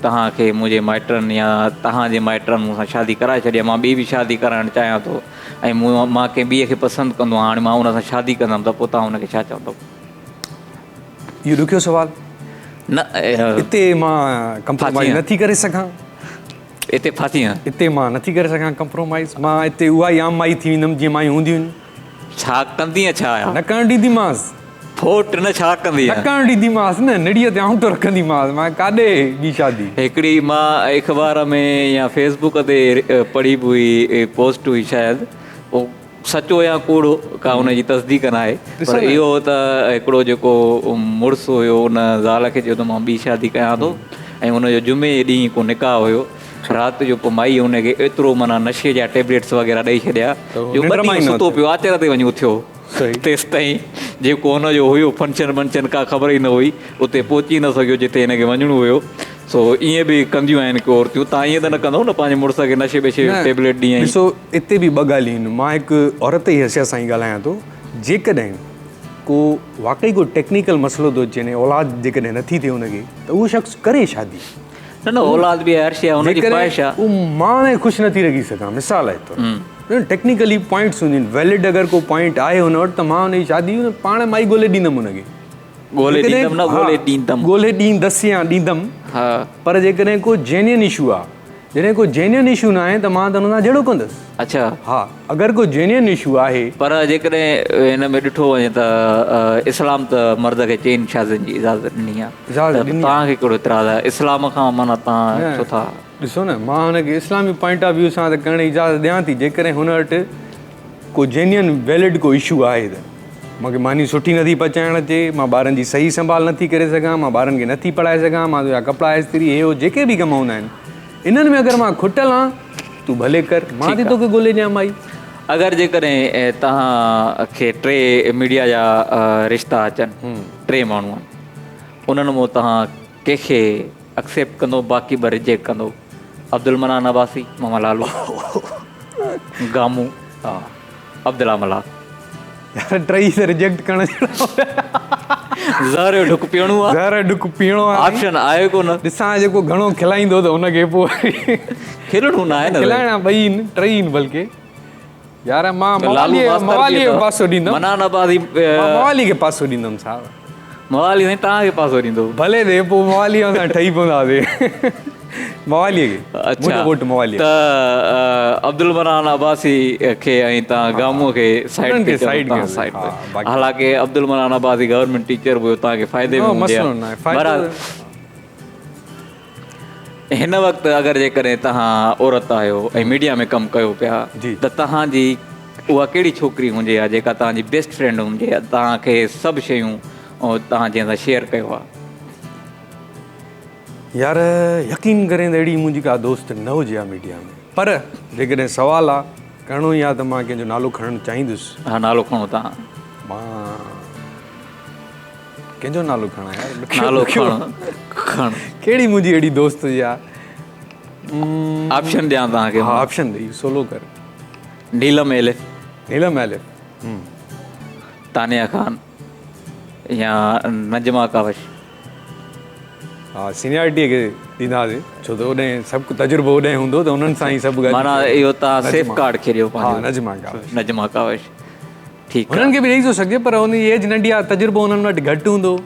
तव्हांखे मुंहिंजे माइटनि या तव्हांजे माइटनि मूंसां शादी कराए छॾी आहे, मां ॿी बि शादी कराइणु चाहियां थो ऐं मां कंहिं ॿिए खे पसंदि कंदो आहियां, हाणे मां हुन सां शादी कंदमि, त पोइ तव्हां हुनखे छा चवंदव? इहो ॾुखियो सुवालु न, हिते मां कंप्रोमाइज़ नथी करे सघां, हिते फासी आहियां, हिते मां नथी करे सघां कंप्रोमाइज़। मां हिते उहा ई आम माई थी वेंदमि जीअं मायूं हूंदियूं आहिनि। छा कंदी छा आहे? न करणु ॾींदीमांसि, फोट न छा कंदी? न करणु ॾींदीमांसि न, निड़ीअ ते आउं तो रखंदीमांसि, मां काॾे ॿी शादी। हिकिड़ी मां अख़बार में या फेसबुक ते पढ़ी हुई, पोस्ट हुई शायदि, उहो सचो या कूड़ो का हुनजी तस्दीक न आहे, पर इहो त हिकिड़ो जेको मुड़ुसु हुयो उन ज़ाल खे चयो त मां ॿी शादी कयां थो, ऐं हुनजो जुमे ॾींहुं को निकाह हुयो, राति जो पोइ माई हुनखे एतिरो माना नशे जा टेबलेट्स वग़ैरह ॾेई छॾिया जो 2 ॾींहं सुतो पियो, आचर ते वञी उथियो, तेसि ताईं जेको हुनजो हुयो फंक्शन वंक्शन का ख़बर ई न हुई, उते पहुची न सघियो जिते हिनखे वञिणो हुयो। सो ईअं बि कंदियूं आहिनि को औरतियूं, तव्हां ईअं त न कंदव न पंहिंजे मुड़ुस खे नशे बेशे टेबलेट ॾींहं? ॾिसो, हिते बि 2 ॻाल्हियूं आहिनि। मां हिकु औरत जी हैसियत सां ई ॻाल्हायां थो, जेकॾहिं को वाक़ई को टेक्निकल मसइलो थो अचे, औलाद जेकॾहिं नथी थिए हुनखे, त उहो शख़्स करे शादी। न औलाद बि हर शइ हुनजी ख़्वाहिश आहे, उहो मां हाणे ख़ुशि नथी रखी सघां, मिसाल आहे तौरु टेक्निकली पॉइंट्स हूंदियूं आहिनि, वैलिड अगरि को पॉइंट आहे हुन वटि, त मां हुनजी शादी पाण माई ॻोल्हे ॾींदमि हुनखे, ॻोल्हे ॾींदसि या ॾींदमि। पर जेकॾहिं को जेन्युइन इशू आहे, जॾहिं को जेन्युइन इशू न आहे त मां त हुन सां जहिड़ो कंदुसि। अच्छा, हा, अगरि को जेन्युइन इशू आहे। पर जेकॾहिं हिन में ॾिठो वञे त इस्लाम त मर्द खे चैन शादियुनि जी इजाज़त ॾिनी आहे, तव्हांखे कहिड़ो इतराज़ आहे इस्लाम खां? माना तव्हां छो था? ॾिसो न, मां हुनखे इस्लामी पॉइंट ऑफ व्यू सां त करण जी इजाज़त ॾियां थी, जेकॾहिं हुन वटि को जेन्युइन वैलिड को इशू आहे त। मूंखे मानी सुठी नथी पचाइणु अचे, मां ॿारनि जी सही संभाल नथी करे सघां, मां ॿारनि खे नथी पढ़ाए सघां, मां तुंहिंजा कपिड़ा इस्त्री हे हो जेके बि कम हूंदा आहिनि, इन्हनि में अगरि मां खुटियल आहियां, तूं भले कर, मां थी तोखे ॻोल्हे ॾियां माई। अगरि जेकॾहिं तव्हांखे 3 मीडिया जा रिश्ता अचनि, 3 माण्हू आहिनि, उन्हनि मां तव्हां कंहिंखे एक्सेप्ट कंदो, बाक़ी 2 रिजेक्ट कंदो? अब्दुल मनान अब्बासी, मामा लालू, गामू, अब्दुल्ला मलाक। यार 3 त रिजेक्ट करण ज़हर जो ढुक पीअणो आहे, ज़हर जो ढुक पीअणो आहे, ऑप्शन आहे कोन। ॾिसां जेको घणो खिलाईंदो त हुनखे पोइ खिलणो न आहे न, खिलाइणा 2 आहिनि 3 आहिनि बल्कि। यार मां मवाली खे पासो ॾींदुमि, मनान अब्बासी मवाली खे पासो ॾींदुमि साहब, मवाली साईं तव्हांखे पासो ॾींदो भले दे, पोइ मवाली सां ठही पवंदासीं, मवालीअ खे। अच्छा, वोट मवाली। त अब्दुल मनान अब्बासी खे ऐं तव्हां गामूअ खे साइड ते साइड ते, हालांकि अब्दुल मनान अब्बासी गवर्नमेंट टीचर हुयो, तव्हांखे फ़ाइदे में हूंदे। हिन वक़्तु अगरि जेकॾहिं तव्हां औरत आहियो ऐं मीडिया में कमु कयो पिया, त तव्हांजी उहा कहिड़ी छोकिरी हुजे आहे जेका तव्हांजी बेस्ट फ्रेंड हुजे, तव्हांखे सभु शयूं तव्हां जंहिं सां शेयर कयो आहे? यार यकीन करे त अहिड़ी मुंहिंजी का दोस्त न हुजे आहे मीडिया में, पर जेकॾहिं सुवालु आहे करिणो ई आहे त मां कंहिंजो नालो खणणु चाहींदुसि। हा, नालो खणो तव्हां। मां कंहिंजो नालो खणां यार? नालो खण, कहिड़ी मुंहिंजी अहिड़ी दोस्त हुजे आहे? ऑप्शन ॾियां तव्हांखे? हा, ऑप्शन ॾेई सोलो कर। नीलम एलिफ, नीलम एलिफ, तानिया खान या नजमा कावश? हा, सीनियरिटीअ खे ॾींदासीं छो त होॾे सभु तजुर्बो होॾे हूंदो त उन्हनि सां ई सभु माना इहो तव्हां सेफ कार्ड खेॾियो हा पंहिंजो नज़मा कावश नजमा कावश ठीकु आहे। हुननि खे बि ॾेई थो सघे पर हुन जी एज नंढी आहे, तजुर्बो हुननि वटि घटि हूंदो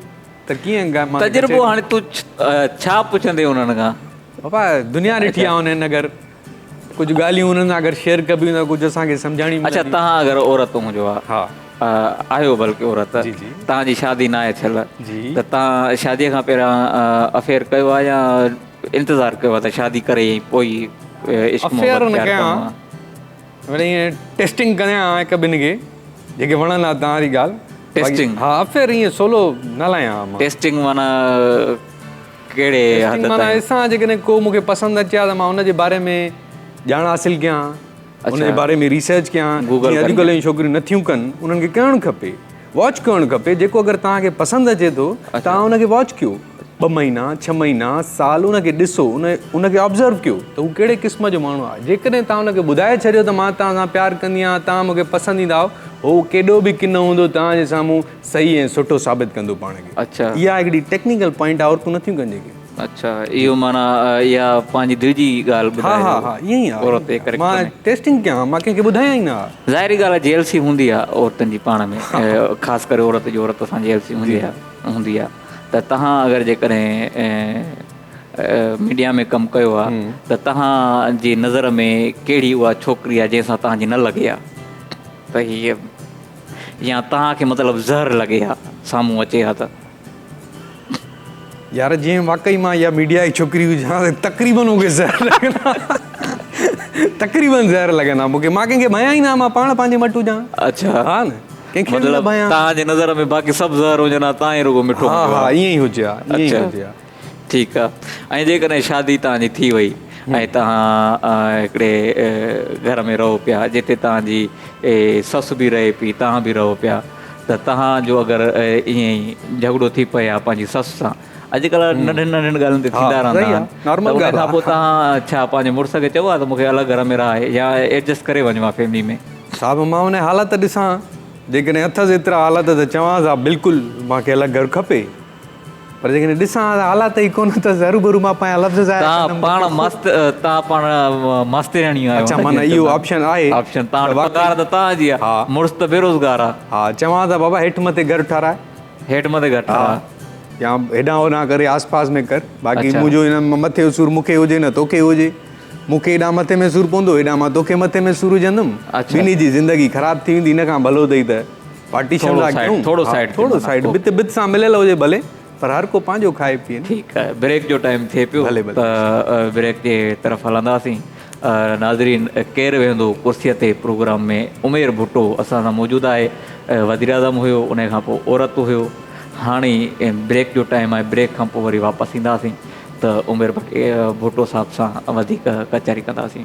त कीअं तजुर्बो हाणे तूं छा पुछंदे उन्हनि खां? बाबा दुनिया ॾिठी आहे हुननि, अगरि कुझु ॻाल्हियूं हुननि सां अगरि शेयर कबियूं त कुझु असांखे सम्झाणी। अच्छा तव्हां अगरि औरत हुजो हा आहियो बल्कि औरत, जी, जी। तव्हांजी शादी न आहे थियल जी। त तव्हां शादीअ खां पहिरियां अफेयर कयो आहे या इंतज़ारु कयो आहे त शादी करे पोइ इश्क अफेयर मोहबत न प्यार कयां, करिणो आहे? वरी ईअं टेस्टिंग कयां हिकु ॿिनि खे जेके वणनि आहे तव्हांजी ॻाल्हि। टेस्टिंग? हा अफेयर ईअं सोलो न लाहियां मां। टेस्टिंग माना कहिड़े हद माना ताईं? ॾिसां जेकॾहिं को मूंखे पसंदि अचे हा त मां हुनजे बारे में ॼाण हासिलु कयां, हुनजे बारे में रिसर्च कयां। Google जीअं अॼुकल्ह जी छोकिरियूं नथियूं कनि, उन्हनि खे करणु खपे, वॉच करणु खपे। जेको अगरि तव्हांखे पसंदि अचे थो तव्हां हुनखे वॉच कयो, 2 महीना 6 महीना साल उनखे ॾिसो, उनखे ऑब्ज़र्व कयो त हू कहिड़े क़िस्म जो माण्हू आहे। जेकॾहिं तव्हां उनखे ॿुधाए छॾियो त मां तव्हां सां प्यारु कंदी आहियां, तव्हां मूंखे पसंदि ईंदा हो केॾो बि किनो हूंदो तव्हांजे साम्हूं सही ऐं सुठो साबित कंदो पाण खे। अच्छा इहा हिकिड़ी टेक्निकल पॉइंट आहे, औरतूं नथियूं कनि जेके। अच्छा इहो माना इहा पंहिंजी दिलि जी ॻाल्हि हा ॿुधाए हा हा ईअं ई औरत जे आहे। करे मां टेस्टिंग कयां, मां कंहिंखे ॿुधायां ई न। ज़ाहिरी ॻाल्हि आहे जेलसी हूंदी आहे औरतुनि जी पाण में, ख़ासि करे औरत जी औरत सां जेलसी हूंदी आहे त तव्हां अगरि जेकॾहिं मीडिया में कमु कयो आहे त तव्हांजी नज़र में कहिड़ी उहा छोकिरी आहे जंहिंसां तव्हांजी न लॻे आहे त हीअ, या तव्हांखे मतिलबु ज़हर लॻे हा साम्हूं अचे हा त? यार जीअं वाक़ई मां इहा मीडिया जी छोकिरी हुजां त तक़रीबन मूंखे ज़हर लॻंदा, तक़रीबन ज़हर लॻंदा मूंखे। मां कंहिंखे भयां ई न, मां पाण पंहिंजे मटि हुजां। अच्छा हा न, कंहिंखे न मतिलबु भयां। तव्हांजे नज़र में बाक़ी सभु ज़हर हुजनि हा, तव्हां ई रुॻो मिठो हा हुजो हा हा। ईअं ई हुजे हा, ईअं ई अच्छा हुजे हा। ठीकु आहे। ऐं जेकॾहिं शादी तव्हांजी थी वई ऐं तव्हां हिकिड़े घर में रहो पिया जिते तव्हांजी ससु बि रहे पई, तव्हां बि रहो पिया, त तव्हांजो अगरि ईअं ई झगड़ो थी पए हा पंहिंजी ससु सां, अॼुकल्ह नंढियुनि नंढियुनि ॻाल्हियुनि ते थींदा रहंदा आहिनि, त उन खां पोइ तव्हां छा पंहिंजे मुड़ुस खे चओ आहे त मूंखे अलॻि घर में रहे या एडजस्ट करे वञो आहे फैमिली में? साहिबु मां हुन हालत ॾिसां, जेकॾहिं अथसि एतिरा हालात त चवांसि हा बिल्कुलु मूंखे अलॻि घरु खपे। पर जेकॾहिं ॾिसां हालात ई कोन त ज़रूरु मां पंहिंजा लफ़्ज़ तव्हां पाण मस्तु, तव्हां पाण मास्टराणी आहियो। अच्छा माना इहो ऑप्शन आहे? ऑप्शन तव्हां पघार त तव्हांजी आहे, मुड़ुस त बेरोज़गार आहे। हा चवां त बाबा हेठि मथे घरु ठाराए, हेठि मथे घटि आहे या हेॾां होॾां करे आस पास में कर, बाक़ी मुंहिंजो हिन मथे जो सूरु मूंखे हुजे न तोखे हुजे, मूंखे हेॾां मथे में सूरु पवंदो, हेॾां मां तोखे मथे में सूरु विझंदुमि, ॿिन्ही जी ज़िंदगी ख़राबु थी वेंदी। हिन खां भलो अथई त पार्टीशन थोरो साइड बित बित सां मिलियल हुजे भले, पर हर को पंहिंजो खाए पीए। ठीकु आहे, ब्रेक जो टाइम थिए पियो त ब्रेक जे तरफ़ हलंदासीं। नाज़रीन, केरु वेंदो कुर्सीअ ते प्रोग्राम में उमेर भुट्टो असां सां मौजूदु आहे। वज़ीर आज़म हुयो, उन खां पोइ औरत हुयो, हाणे ब्रेक जो टाइम आहे। ब्रेक खां पोइ वरी वापसि ईंदासीं त उमेर भुट्टो साहिब सां वधीक कचहरी कंदासीं।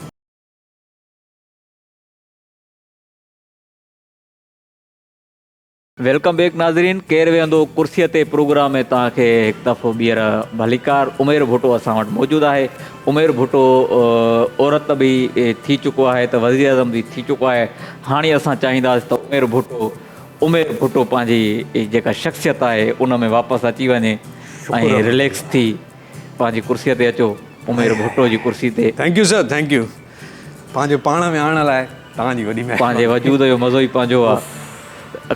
वेलकम बैक नाज़रीन, केरु वेंदो कुर्सीअ ते प्रोग्राम में तव्हांखे हिकु दफ़ो ॿीहर भलीकार। उमेर भुट्टो असां वटि मौजूदु आहे। उमेर भुट्टो औरत बि थी चुको आहे त वज़ीर आज़म बि थी चुको आहे। हाणे असां चाहींदासीं त उमेर भुट्टो पंहिंजी जेका शख़्सियत आहे उन में वापसि अची वञे ऐं रिलैक्स थी पंहिंजी कुर्सीअ ते अचो, उमेर भुट्टो जी कुर्सी ते। Thank U sir, thank U. पंहिंजे पाण में आणण लाइ तव्हांजी वॾी महिरबानी। पंहिंजे वजूद जो मज़ो ई पंहिंजो आहे।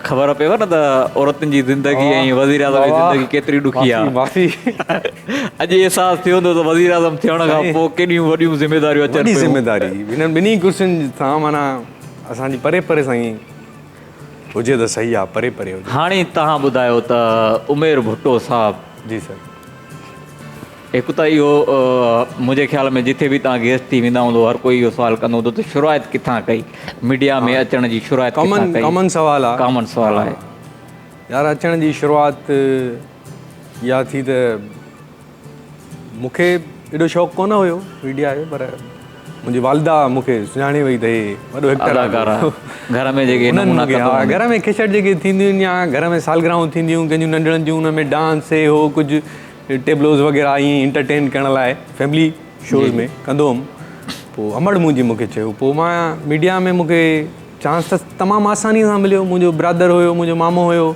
ख़बर पएव न त औरतुनि जी ज़िंदगी ऐं वज़ीर आज़म जी ज़िंदगी केतिरी ॾुखी आहे। माफ़ी अॼु अहसासु थी वेंदो त वज़ीर आज़म थियण खां पोइ केॾियूं वॾियूं ज़िमेदारियूं अचनि। ज़िमेदारी हिननि ॿिन्ही कुर्सियुनि सां माना असांजी परे परे सां ई हुजे त सही आहे, परे परे हुजे। हाणे तव्हां ॿुधायो त उमेर भुट्टो साहिबु, जी सर, हिकु त इहो मुंहिंजे ख़्याल में जिथे बि तव्हां गेस्ट थी वेंदा हूंदो हर कोई इहो सुवालु कंदो हूंदो त शुरूआति किथां कई मीडिया में अचण जी? शुरूआति कॉमन सवाल आहे, कॉमन सवाल आहे यार। अचण जी शुरूआति इहा थी त मूंखे एॾो शौक़ु कोन हुयो मीडिया जो, पर मुंहिंजी वालिदा मूंखे सुञाणे वई त हे वॾो अदाकार आहे। घर में जेके घर में खिचड़ जेके थींदियूं आहिनि या घर में सालगिराहूं थींदियूं कंहिंजियूं नंढड़नि जूं, हुन में डांस हे हो कुझु टेबलोज़ वग़ैरह ईअं इंटरटेन करण लाइ फैमिली शोज़ में कंदो हुउमि। पोइ अमड़ मुंहिंजी मूंखे चयो, पोइ मां मीडिया में मूंखे चांस त तमामु आसानीअ सां मिलियो। मुंहिंजो ब्रदर हुयो, मुंहिंजो मामो हुयो,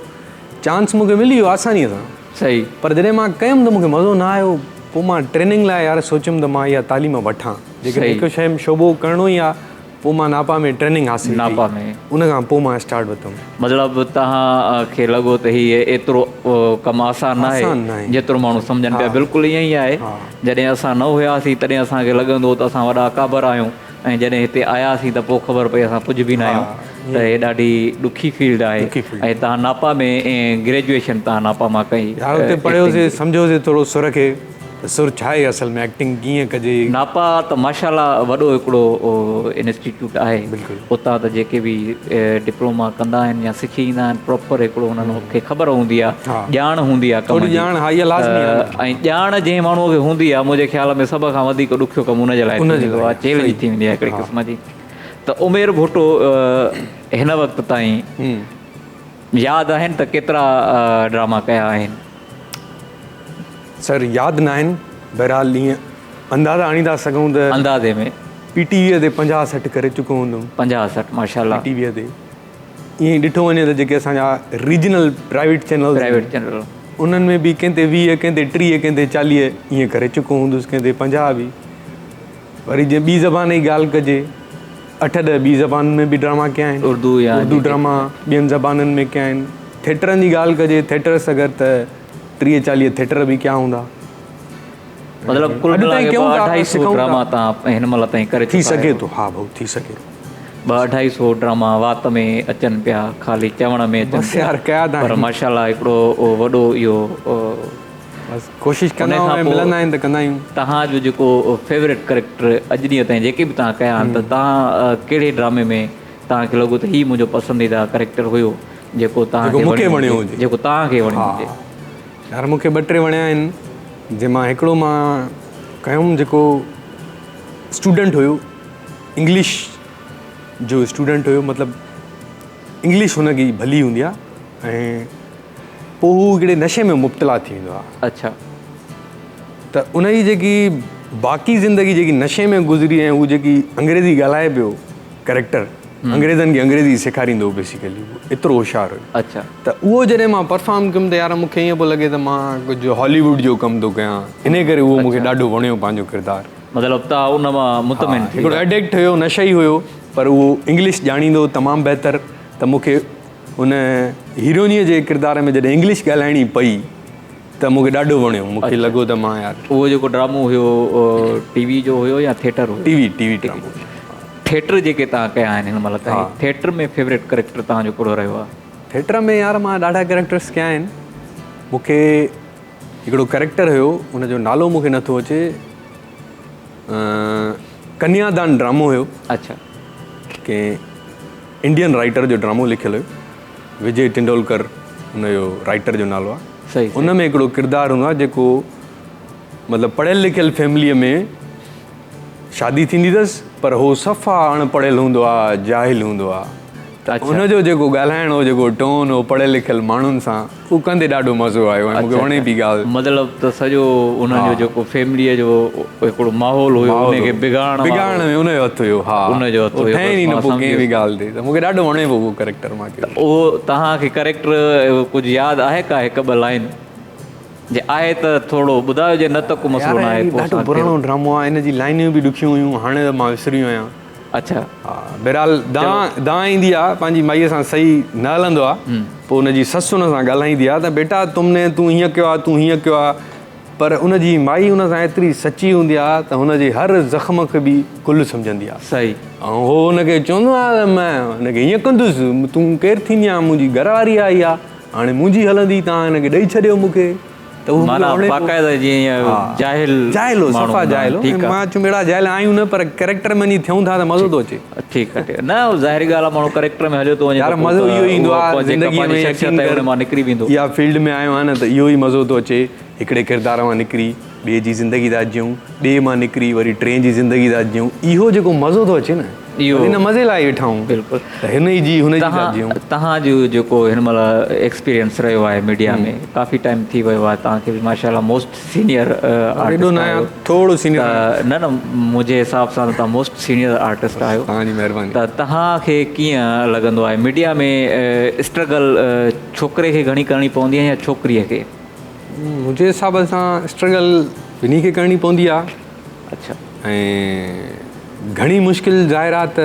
चांस मूंखे मिली वियो आसानीअ सां। सही। पर जॾहिं मां कयुमि त मूंखे मज़ो न आयो। पोइ मां ट्रेनिंग लाइ यार सोचियुमि त मां इहा तालीम वठां जेकॾहिं सही। हिकु शइ में शोबो करिणो ई आहे पोइ मां नापा में ट्रेनिंग हासिल कई। नापा में उन खां पोइ मां स्टार्ट वरितुमि। मतिलबु तव्हां खे लॻो त हीअ एतिरो कमु आसान न आसान न आहे आहे। जेतिरो माण्हू सम्झनि पिया। बिल्कुलु ईअं ई आहे। हा। जॾहिं असां न हुयासीं तॾहिं असांखे लॻंदो हो त असां वॾा काबर आहियूं, ऐं जॾहिं हिते आयासीं त पोइ ख़बर पई असां कुझु बि न आहियूं। त हे ॾाढी ॾुखी फील्ड आहे। ॾुखी field। ऐं तव्हां नापा में ऐं ग्रेजुएशन तव्हां नापा मां कई। यार हुते पढ़ियोसीं सम्झोसीं थोरो सुर खे त सुर छा आहे असल में, एक्टिंग कीअं कजे। नापा त माशाल्लाह वॾो हिकिड़ो इंस्टीट्यूट आहे। बिल्कुलु। उतां त जेके बि डिप्लोमा कंदा आहिनि या सिखी ईंदा आहिनि प्रॉपर हिकिड़ो हुननि खे ख़बर हूंदी आहे, हा। ॼाण हूंदी आहे कम थोरी जी। ॼाण, हा, इहा लाज़मी आहे। ऐं ॼाण जंहिं माण्हूअ खे हूंदी आहे मुंहिंजे ख़्याल में सभ खां वधीक ॾुखियो कमु हुनजे लाइ थींदो आहे, चैलेंज थी वेंदी आहे हिकिड़े क़िस्म जी। त उमेर भुट्टो हिन वक़्त ताईं यादि आहिनि त केतिरा ड्रामा कया आहिनि? सर यादि न आहिनि, बहरहाल ईअं अंदाज़ा आणी था सघूं त अंदाज़े में PTV ते 50-60 करे चुको हूंदुमि। 50-60 माशाल्लाह। PTV ते ईअं ॾिठो वञे त जेके असांजा रीजनल प्राइवेट चैनल चैनल उन्हनि में बि कंहिं ते 20, कंहिं ते 30, कंहिं ते 40 ईअं करे चुको हूंदुसि, कंहिं ते 50 बि। वरी जीअं ॿी ज़बान जी ॻाल्हि कजे 8-10 ॿी ज़बान में बि ड्रामा कया आहिनि। उर्दू या उर्दू ड्रामा ॿियनि ज़बाननि में कया आहिनि। थिएटरनि जी ॻाल्हि कजे, थिएटर्स अगरि त 30-40 थिएटर बि कया हूंदा। मतिलबु कुल मिलाए 250 ड्रामा तव्हां हिन महिल ताईं करे थी सघे थो। हा भाऊ, थी सघे। 200-250 ड्रामा वात में अचनि पिया, ख़ाली चवण में अचनि बसि यार कया था। पर माशाल्लाह हिकिड़ो वॾो इहो बसि कोशिशि कंदा आहियूं, मिलंदा आहिनि त कंदा आहियूं। तव्हांजो जेको फेवरेट करेक्टर अॼु ॾींहं ताईं जेके बि तव्हां कया आहिनि त तव्हां कहिड़े ड्रामे में तव्हांखे लॻो त हीउ मुंहिंजो पसंदीदा करेक्टर हुयो जेको तव्हांखे मूंखे वणियो हुजे, जेको तव्हांखे वणियो हुजे? यार मूंखे 2-3 वणिया आहिनि। जंहिंमां हिकिड़ो मां कयुमि जेको स्टूडेंट हुयो, इंग्लिश जो स्टूडेंट हुयो, मतिलबु इंग्लिश हुनजी भली हूंदी आहे ऐं पोइ हू हिकिड़े नशे में मुब्तला थी वेंदो आहे। अच्छा। त उनजी जेकी बाक़ी ज़िंदगी जेकी नशे में गुज़री ऐं हू जेकी अंग्रेज़ी ॻाल्हाए पियो करेक्टर, अंग्रेज़नि खे अंग्रेज़ी सेखारींदो बेसिकली, एतिरो होशियारु हुयो। अच्छा। त उहो जॾहिं मां परफॉर्म कयुमि त यार मूंखे ईअं पियो लॻे त मां कुझु हॉलीवुड जो कमु थो कयां। इन करे उहो मूंखे ॾाढो वणियो पंहिंजो किरदारु। मतिलबु तव्हां उन मां मुतमिन थी हिकिड़ो एडिक्ट हुयो, नशा ई हुयो, पर उहो इंग्लिश ॼाणींदो तमामु बहितर। त मूंखे उन हीरोइनीअ जे किरदार में जॾहिं इंग्लिश ॻाल्हाइणी पई त मूंखे ॾाढो वणियो। मूंखे लॻो त मां यार उहो जेको ड्रामो हुयो टीवी जो हुयो या थिएटर हुयो? टीवी ड्रामो। थिएटर जेके तव्हां कया आहिनि हिन महिल ताईं, थिएटर में फेवरेट करेक्टर तव्हांजो कहिड़ो रहियो आहे? थिएटर में यार मां ॾाढा कैरेक्टर्स कया आहिनि। मूंखे हिकिड़ो कैरेक्टर हुयो, हुनजो नालो मूंखे नथो अचे, कन्यादान ड्रामो हुयो। अच्छा। कंहिं इंडियन राइटर जो ड्रामो लिखियलु हुयो, विजय टेंडुलकर हुनजो राइटर जो नालो आहे। सही। उन में हिकिड़ो किरदारु हूंदो आहे जेको मतिलबु पढ़ियल लिखियल फैमिलीअ में शादी थींदी अथसि, पर उहो सफ़ा अणपढ़ियल हूंदो आहे, जाहिल हूंदो आहे। त हुनजो जेको ॻाल्हाइणो, जेको टोन हो पढ़ियल लिखियल माण्हुनि सां, उहो कंदे ॾाढो मज़ो आयो ऐं मूंखे वणे बि ॻाल्हि। मतिलबु त सॼो उन्हनि जो जेको फैमिलीअ जो हिकिड़ो माहौल हुयो उनखे बिगाड़ण में उनजो हथु हुयो। हा, उनजो हथु हुयो, ठहे ई न पोइ कंहिं बि ॻाल्हि ते। त मूंखे ॾाढो वणे पियो उहो कैरेक्टर मूंखे। उहो तव्हांखे करेक्टर कुझु यादि आहे का हिकु ॿ लाइन जे आहे त थोरो ॿुधायो, जे न त को मसलो न आहे। ॾाढो पुराणो ड्रामो आहे, इन जी लाइनियूं बि ॾुखियूं हुयूं, हाणे त मां विसरियूं आहियां। अच्छा। हा, बहरहाल दां ईंदी आहे, पंहिंजी माईअ सां सही न हलंदो आहे, पोइ हुनजी ससु हुन सां ॻाल्हाईंदी आहे त बेटा तूं हीअं कयो आहे, तूं हीअं कयो आहे, पर उनजी माई हुन सां एतिरी सची हूंदी आहे त हुनजे हर ज़ख़्म खे बि कुल सम्झंदी आहे। सही। ऐं उहो हुनखे चवंदो आहे त मां हुनखे हीअं कंदुसि, तूं केरु थींदी आहे, मुंहिंजी घरवारी आई आहे, हाणे मुंहिंजी हलंदी, तव्हां हिनखे ॾेई छॾियो मूंखे। त बाक़ाइदा जीअं जाहिल हो, सफ़ा जाहिल हो। मां चयो अहिड़ा जाहिल आहियूं न, पर कैरेक्टर में थियूं था त मज़ो थो अचे। ठीकु आहे। न ज़ाहिरी ॻाल्हि आहे, माण्हू कैरेक्टर में हलियो थो वञे, यार मज़ो इहो ईंदो आहे ज़िंदगीअ में, मां निकिरी वेंदो। इहा फील्ड में आयो आहे न, त इहो ई मज़ो थो अचे। हिकिड़े किरदार मां निकिरी ॿिए जी ज़िंदगी था जियूं, ॿिए मां निकिरी वरी टे जी ज़िंदगी था जियूं, इहो जेको मज़ो थो अचे न, इहो हिन मज़े लाइ वेठा आहियूं। बिल्कुलु। त हिन जी हुन जी था जियूं। तव्हांजो जेको हिन महिल एक्सपीरियंस रहियो आहे मीडिया में, काफ़ी टाइम थी वियो आहे, तव्हांखे बि माशाल्लाह मोस्ट सीनियर आर्टिस्ट आहियो। थोरो सीनियर न मुंहिंजे हिसाब सां तव्हां मोस्ट सीनियर आर्टिस्ट आहियो। तव्हांजी महिरबानी। त तव्हांखे कीअं लॻंदो आहे मीडिया में स्ट्रगल छोकिरे खे घणी करणी पवंदी आहे या छोकिरीअ खे? मुंहिंजे हिसाब सां स्ट्रगल इन खे करणी पवंदी आहे। अच्छा। ऐं घणी मुश्किल ज़ाहिरात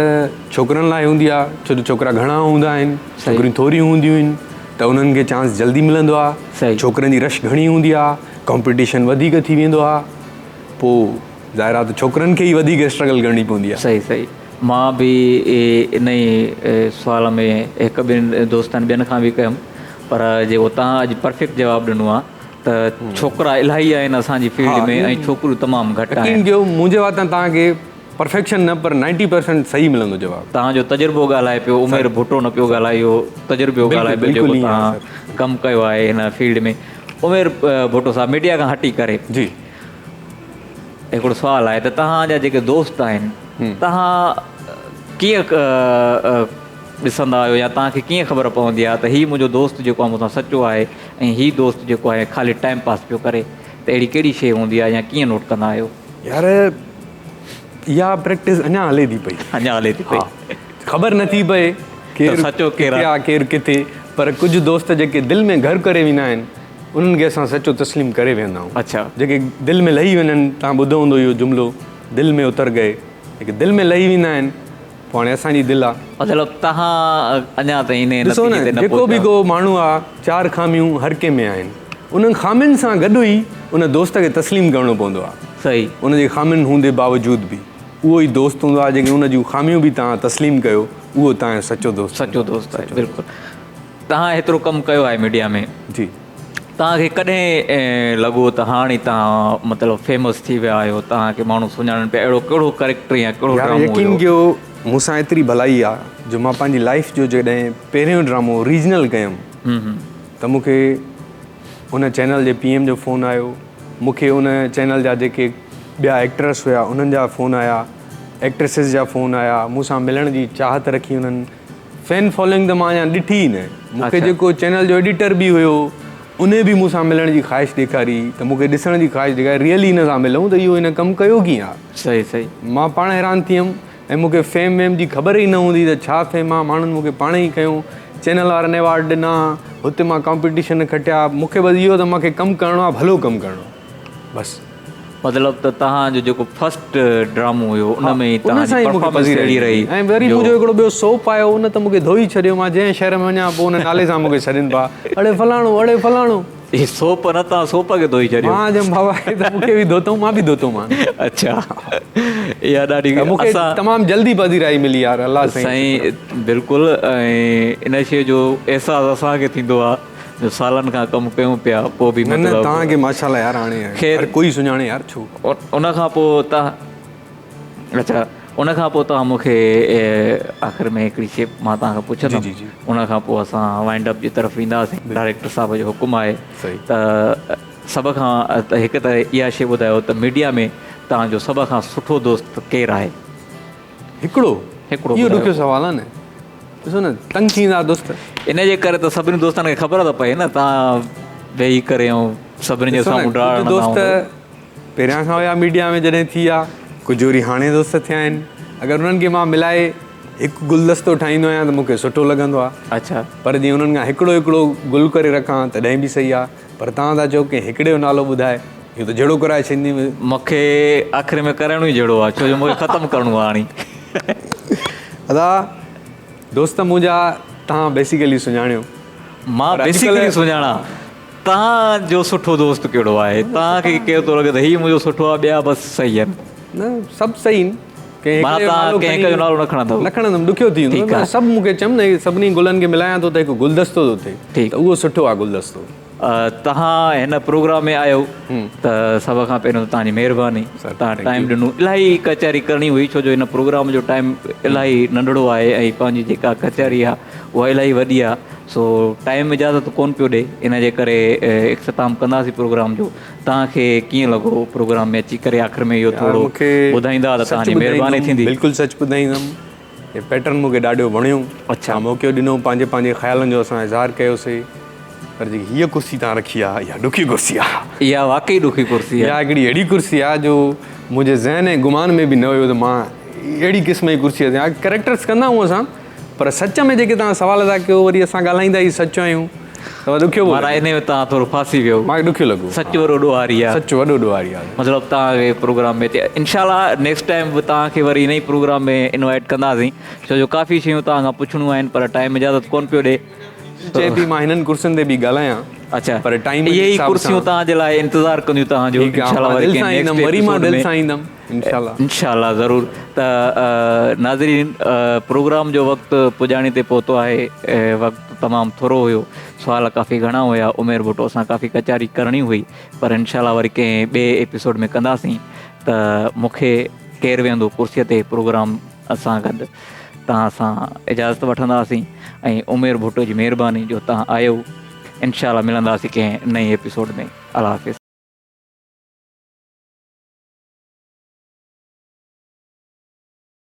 छोकिरनि लाइ हूंदी आहे, छो जो छोकिरा घणा हूंदा आहिनि, छोकिरियूं थोरियूं हूंदियूं आहिनि, त उन्हनि खे चांस जल्दी मिलंदो आहे। छोकिरनि जी रश घणी हूंदी आहे, कॉम्पिटिशन वधीक थी वेंदो आहे, पोइ ज़ाहिरात छोकिरनि खे ई वधीक स्ट्रगल करणी पवंदी आहे। सही सही। मां बि इन ई सुवाल में हिकु ॿिनि दोस्तनि ॿियनि खां बि कयुमि, पर जेको तव्हां अॼु परफेक्ट जवाबु ॾिनो आहे त छोकिरा इलाही आहिनि असांजी फील्ड में ऐं छोकिरियूं तमामु घटि आहिनि। मुंहिंजे वातां तव्हांखे परफेक्शन न पर 90% सही मिलंदो जवाबु। तव्हांजो तजुर्बो ॻाल्हाए पियो, उमेर भुटो न पियो ॻाल्हाए, इहो तजुर्बो ॻाल्हाए पियो जेको तव्हां कमु कयो आहे हिन फील्ड में। उमेर भुटो साहब, मीडिया खां हटी करे जी हिकिड़ो सुवालु आहे त तव्हांजा जेके दोस्त आहिनि, तव्हां कीअं ॾिसंदा आहियो या तव्हांखे कीअं ख़बर पवंदी आहे त हीउ मुंहिंजो दोस्त जेको आहे मूंसां सचो आहे ऐं हीउ दोस्त जेको आहे ख़ाली टाइम पास पियो करे, त अहिड़ी कहिड़ी शइ हूंदी आहे या कीअं नोट कंदा आहियो? यार इहा प्रैक्टिस अञा हले थी पई, अञा हले थी पई, ख़बर नथी पए केरु सचो केरु आहे केरु किथे, पर कुझु दोस्त जेके दिलि में घर करे वेंदा आहिनि उन्हनि खे असां सचो तस्लीम करे वेंदा आहियूं। अच्छा। जेके दिलि में लही वञनि, तव्हां ॿुधो हूंदो इहो जुमिलो, दिलि में उतर गए, जेके दिलि में लही वेंदा आहिनि, पोइ हाणे असांजी दिलि आहे। मतिलबु तव्हां अञा ताईं ॾिसो न, जेको बि को माण्हू आहे, 4 ख़ामियूं हर कंहिं में आहिनि, उन्हनि ख़ामियुनि सां गॾु ई उन दोस्त खे तस्लीम करिणो पवंदो आहे। सही। उनजी ख़ामियुनि हूंदे बावजूदि बि उहो ई दोस्त हूंदो आहे, जेके उन जूं ख़ामियूं बि तव्हां तस्लीम कयो, उहो तव्हांजो सचो दोस्त आहे। बिल्कुलु। तव्हां हेतिरो कमु कयो आहे मीडिया में, जी, तव्हांखे कॾहिं लॻो त हाणे तव्हां मतिलबु फेमस थी विया आहियो, तव्हांखे माण्हू सुञाणनि पिया, अहिड़ो कहिड़ो कैरेक्टर या कहिड़ो ड्रामो? यकीन कयो मूंसां एतिरी भलाई आहे जो मां पंहिंजी लाइफ जो जॾहिं पहिरियों ड्रामो रीजनल कयुमि त मूंखे उन चैनल जे PM जो फ़ोन आयो, मूंखे उन चैनल जा जेके ॿिया एक्ट्रेस हुया उन्हनि जा फ़ोन आया, एक्ट्रेसिस जा फ़ोन आया, मूंसां मिलण जी चाहत रखी उन्हनि। फैन फॉलोइंग त मां अञा ॾिठी ई न। मूंखे जेको चैनल जो एडिटर बि हुयो उन बि मूंसां मिलण जी ख़्वाहिश ॾेखारी, त मूंखे ॾिसण जी ख़्वाहिश ॾेखारी, रियली हिन सां मिलूं त इहो हिन कमु कयो कीअं आहे। सही सही। मां पाण हैरान थी वियुमि ऐं मूंखे फेम वेम जी ख़बर ई न हूंदी त छा फेम आहे, माण्हुनि मूंखे पाण ई कयूं, चैनल वारनि अवॉर्ड ॾिना, हुते मां कॉम्पिटिशन खटिया, मूंखे बसि इहो त मूंखे कमु करिणो आहे, भलो कमु करिणो आहे बसि। मतिलबु त तव्हांजो जेको फर्स्ट ड्रामो हुयो उन में तव्हांजी परफॉर्मेंस अहिड़ी रही, ऐं वरी मुंहिंजो हिकिड़ो ॿियो सोप आयो, उन त मूंखे धोई छॾियो, मां जंहिं शहर में वञा पोइ उन नाले सां मूंखे छॾनि पिया, अड़े फलाणो अड़े फलाणो। ही सोप न, तव्हां सोप खे धोई छॾियो? मां जम बाबा त मूंखे बि धोतो, मां बि धोतो मां। अच्छा, इहा ॾाढी मूंखे तमामु जल्दी पधिराई मिली यार, अलाह साईं। बिल्कुलु। ऐं इन शइ जो अहसासु असांखे थींदो आहे जो सालनि खां कमु कयूं पिया, पोइ बि मतिलबु तव्हांखे माशाल्लाह यार हाणे ख़ैर कोई सुञाणे यार छो। उन खां पोइ तव्हां, अच्छा, उन खां पोइ तव्हां मूंखे आख़िर में हिकिड़ी शइ मां तव्हांखां पुछंदुमि, उन खां पोइ असां वाइंड अप जी तरफ़ ईंदासीं। डायरेक्टर साहिब जो हुकुम आहे त सभ खां हिकु त इहा शइ ॿुधायो त मीडिया में तव्हांजो सभ खां सुठो दोस्त केरु आहे? हिकिड़ो इहो ॾुखियो सुवालु आहे न, ॾिसो न, तंग थींदा दोस्त, इन जे करे त सभिनी दोस्तनि खे ख़बर त पए न, तव्हां वेही करे ऐं सभिनी जे साम्हूं दोस्त पहिरियां खां हुया मीडिया में, जॾहिं थी विया कुझु वरी हाणे दोस्त थिया आहिनि। अगरि उन्हनि खे मां मिलाए हिकु गुलदस्तो ठाहींदो आहियां त मूंखे सुठो लॻंदो आहे। अच्छा। पर जीअं उन्हनि खां हिकिड़ो हिकिड़ो गुल करे रखां तॾहिं बि सही आहे, पर तव्हां था चओ की हिकिड़े जो नालो ॿुधाए, इहो त जहिड़ो कराए छॾींदी मूंखे आख़िर में कराइणो ई जहिड़ो आहे, छो जो मूंखे ख़तमु करिणो आहे हाणे। दादा दोस्त मुंहिंजा तव्हां बेसिकली सुञाणियो, मां बेसिकली सुञाणा, तव्हांजो सुठो दोस्त कहिड़ो आहे? तव्हांखे केरु थो लॻे त हीउ मुंहिंजो सुठो आहे, ॿिया बसि सही आहिनि? न, सभु सही आहिनि। कंहिं जो नालो न खणंदो, न खणंदुमि, ॾुखियो थी वेंदो। सभु मूंखे चयमि न, सभिनी गुलनि खे मिलायां थो त हिकु गुलदस्तो थो थिए, ठीकु, उहो सुठो आहे गुलदस्तो। तव्हां हिन प्रोग्राम में आयो त सभ खां पहिरियों तव्हांजी महिरबानी, तव्हां टाइम ॾिनो। इलाही कचहरी करणी हुई, छो जो हिन प्रोग्राम जो टाइम इलाही नंढड़ो आहे ऐं पंहिंजी जेका कचहरी आहे उहा इलाही वॾी आहे, सो टाइम इजाज़त कोन पियो ॾे, इन जे करे इख़्तिताम कंदासीं प्रोग्राम जो। तव्हांखे कीअं लॻो प्रोग्राम में अची करे? आख़िर में इहो थोरो ॿुधाईंदा त तव्हांजी महिरबानी थींदी। बिल्कुलु सच ॿुधाईंदुमि, हे पैटर्न मूंखे ॾाढो वणियो। अच्छा। मौक़ो ॾिनो, पंहिंजे पंहिंजे ख़्यालनि जो असां इज़हार कयोसीं, पर जेकी हीअ कुर्सी तव्हां रखी आहे इहा ॾुखी कुर्सी आहे। इहा वाक़ई ॾुखी कुर्सी आहे। इहा हिकिड़ी अहिड़ी कुर्सी आहे जो मुंहिंजे ज़हन ऐं गुमान में बि न हुयो त मां अहिड़ी क़िस्म जी कुर्सी आहे। कैरेक्टर्स कंदा आहियूं असां, पर सच में जेके तव्हां सवाल था कयो, वरी असां ॻाल्हाईंदा ई सच आहियूं। तव्हां ॾुखियो पियो माना इन में तव्हां थोरो फासी वियो मूंखे ॾुखियो लॻो सच वरो ॾोहारी आहे सच वॾो ॾोहारी आहे मतिलबु तव्हांखे प्रोग्राम में ते इनशाला नेक्स्ट टाइम बि तव्हांखे वरी इन ई प्रोग्राम में इनवाइट कंदासीं छो जो काफ़ी शयूं तव्हां खां पुछणियूं आहिनि पर टाइम इजाज़त कोन पियो ॾिए चए पई मां हिननि कुर्सियुनि ते बि ॻाल्हायां अच्छा पर टाइम इहे ई कुर्सियूं तव्हांजे लाइ इंतज़ारु कंदियूं तव्हांजो इंशाल्लाह वरी दिलि सां कंहिं ईंदमि next वरी मां episode दिलि में। सां ईंदमि इंशाल्लाह इंशाल्लाह ज़रूरु त नाज़रीन प्रोग्राम जो वक़्तु पुॼाणी ते पहुतो आहे वक़्तु तमामु थोरो हुयो सुवाल काफ़ी घणा हुया उमेर भुटो सां काफ़ी कचारी करणी हुई पर इंशाल्लाह वरी कंहिं ॿिए एपिसोड में कंदासीं त मूंखे केरु वेहंदो कुर्सीअ ते प्रोग्राम असां गॾु तव्हां सां इजाज़त वठंदासीं ऐं उमेर भुटो जी महिरबानी जो तव्हां आयो इंशाल्लाह मिलंदासीं कंहिं नई एपिसोड में अल्लाह हाफ़िज़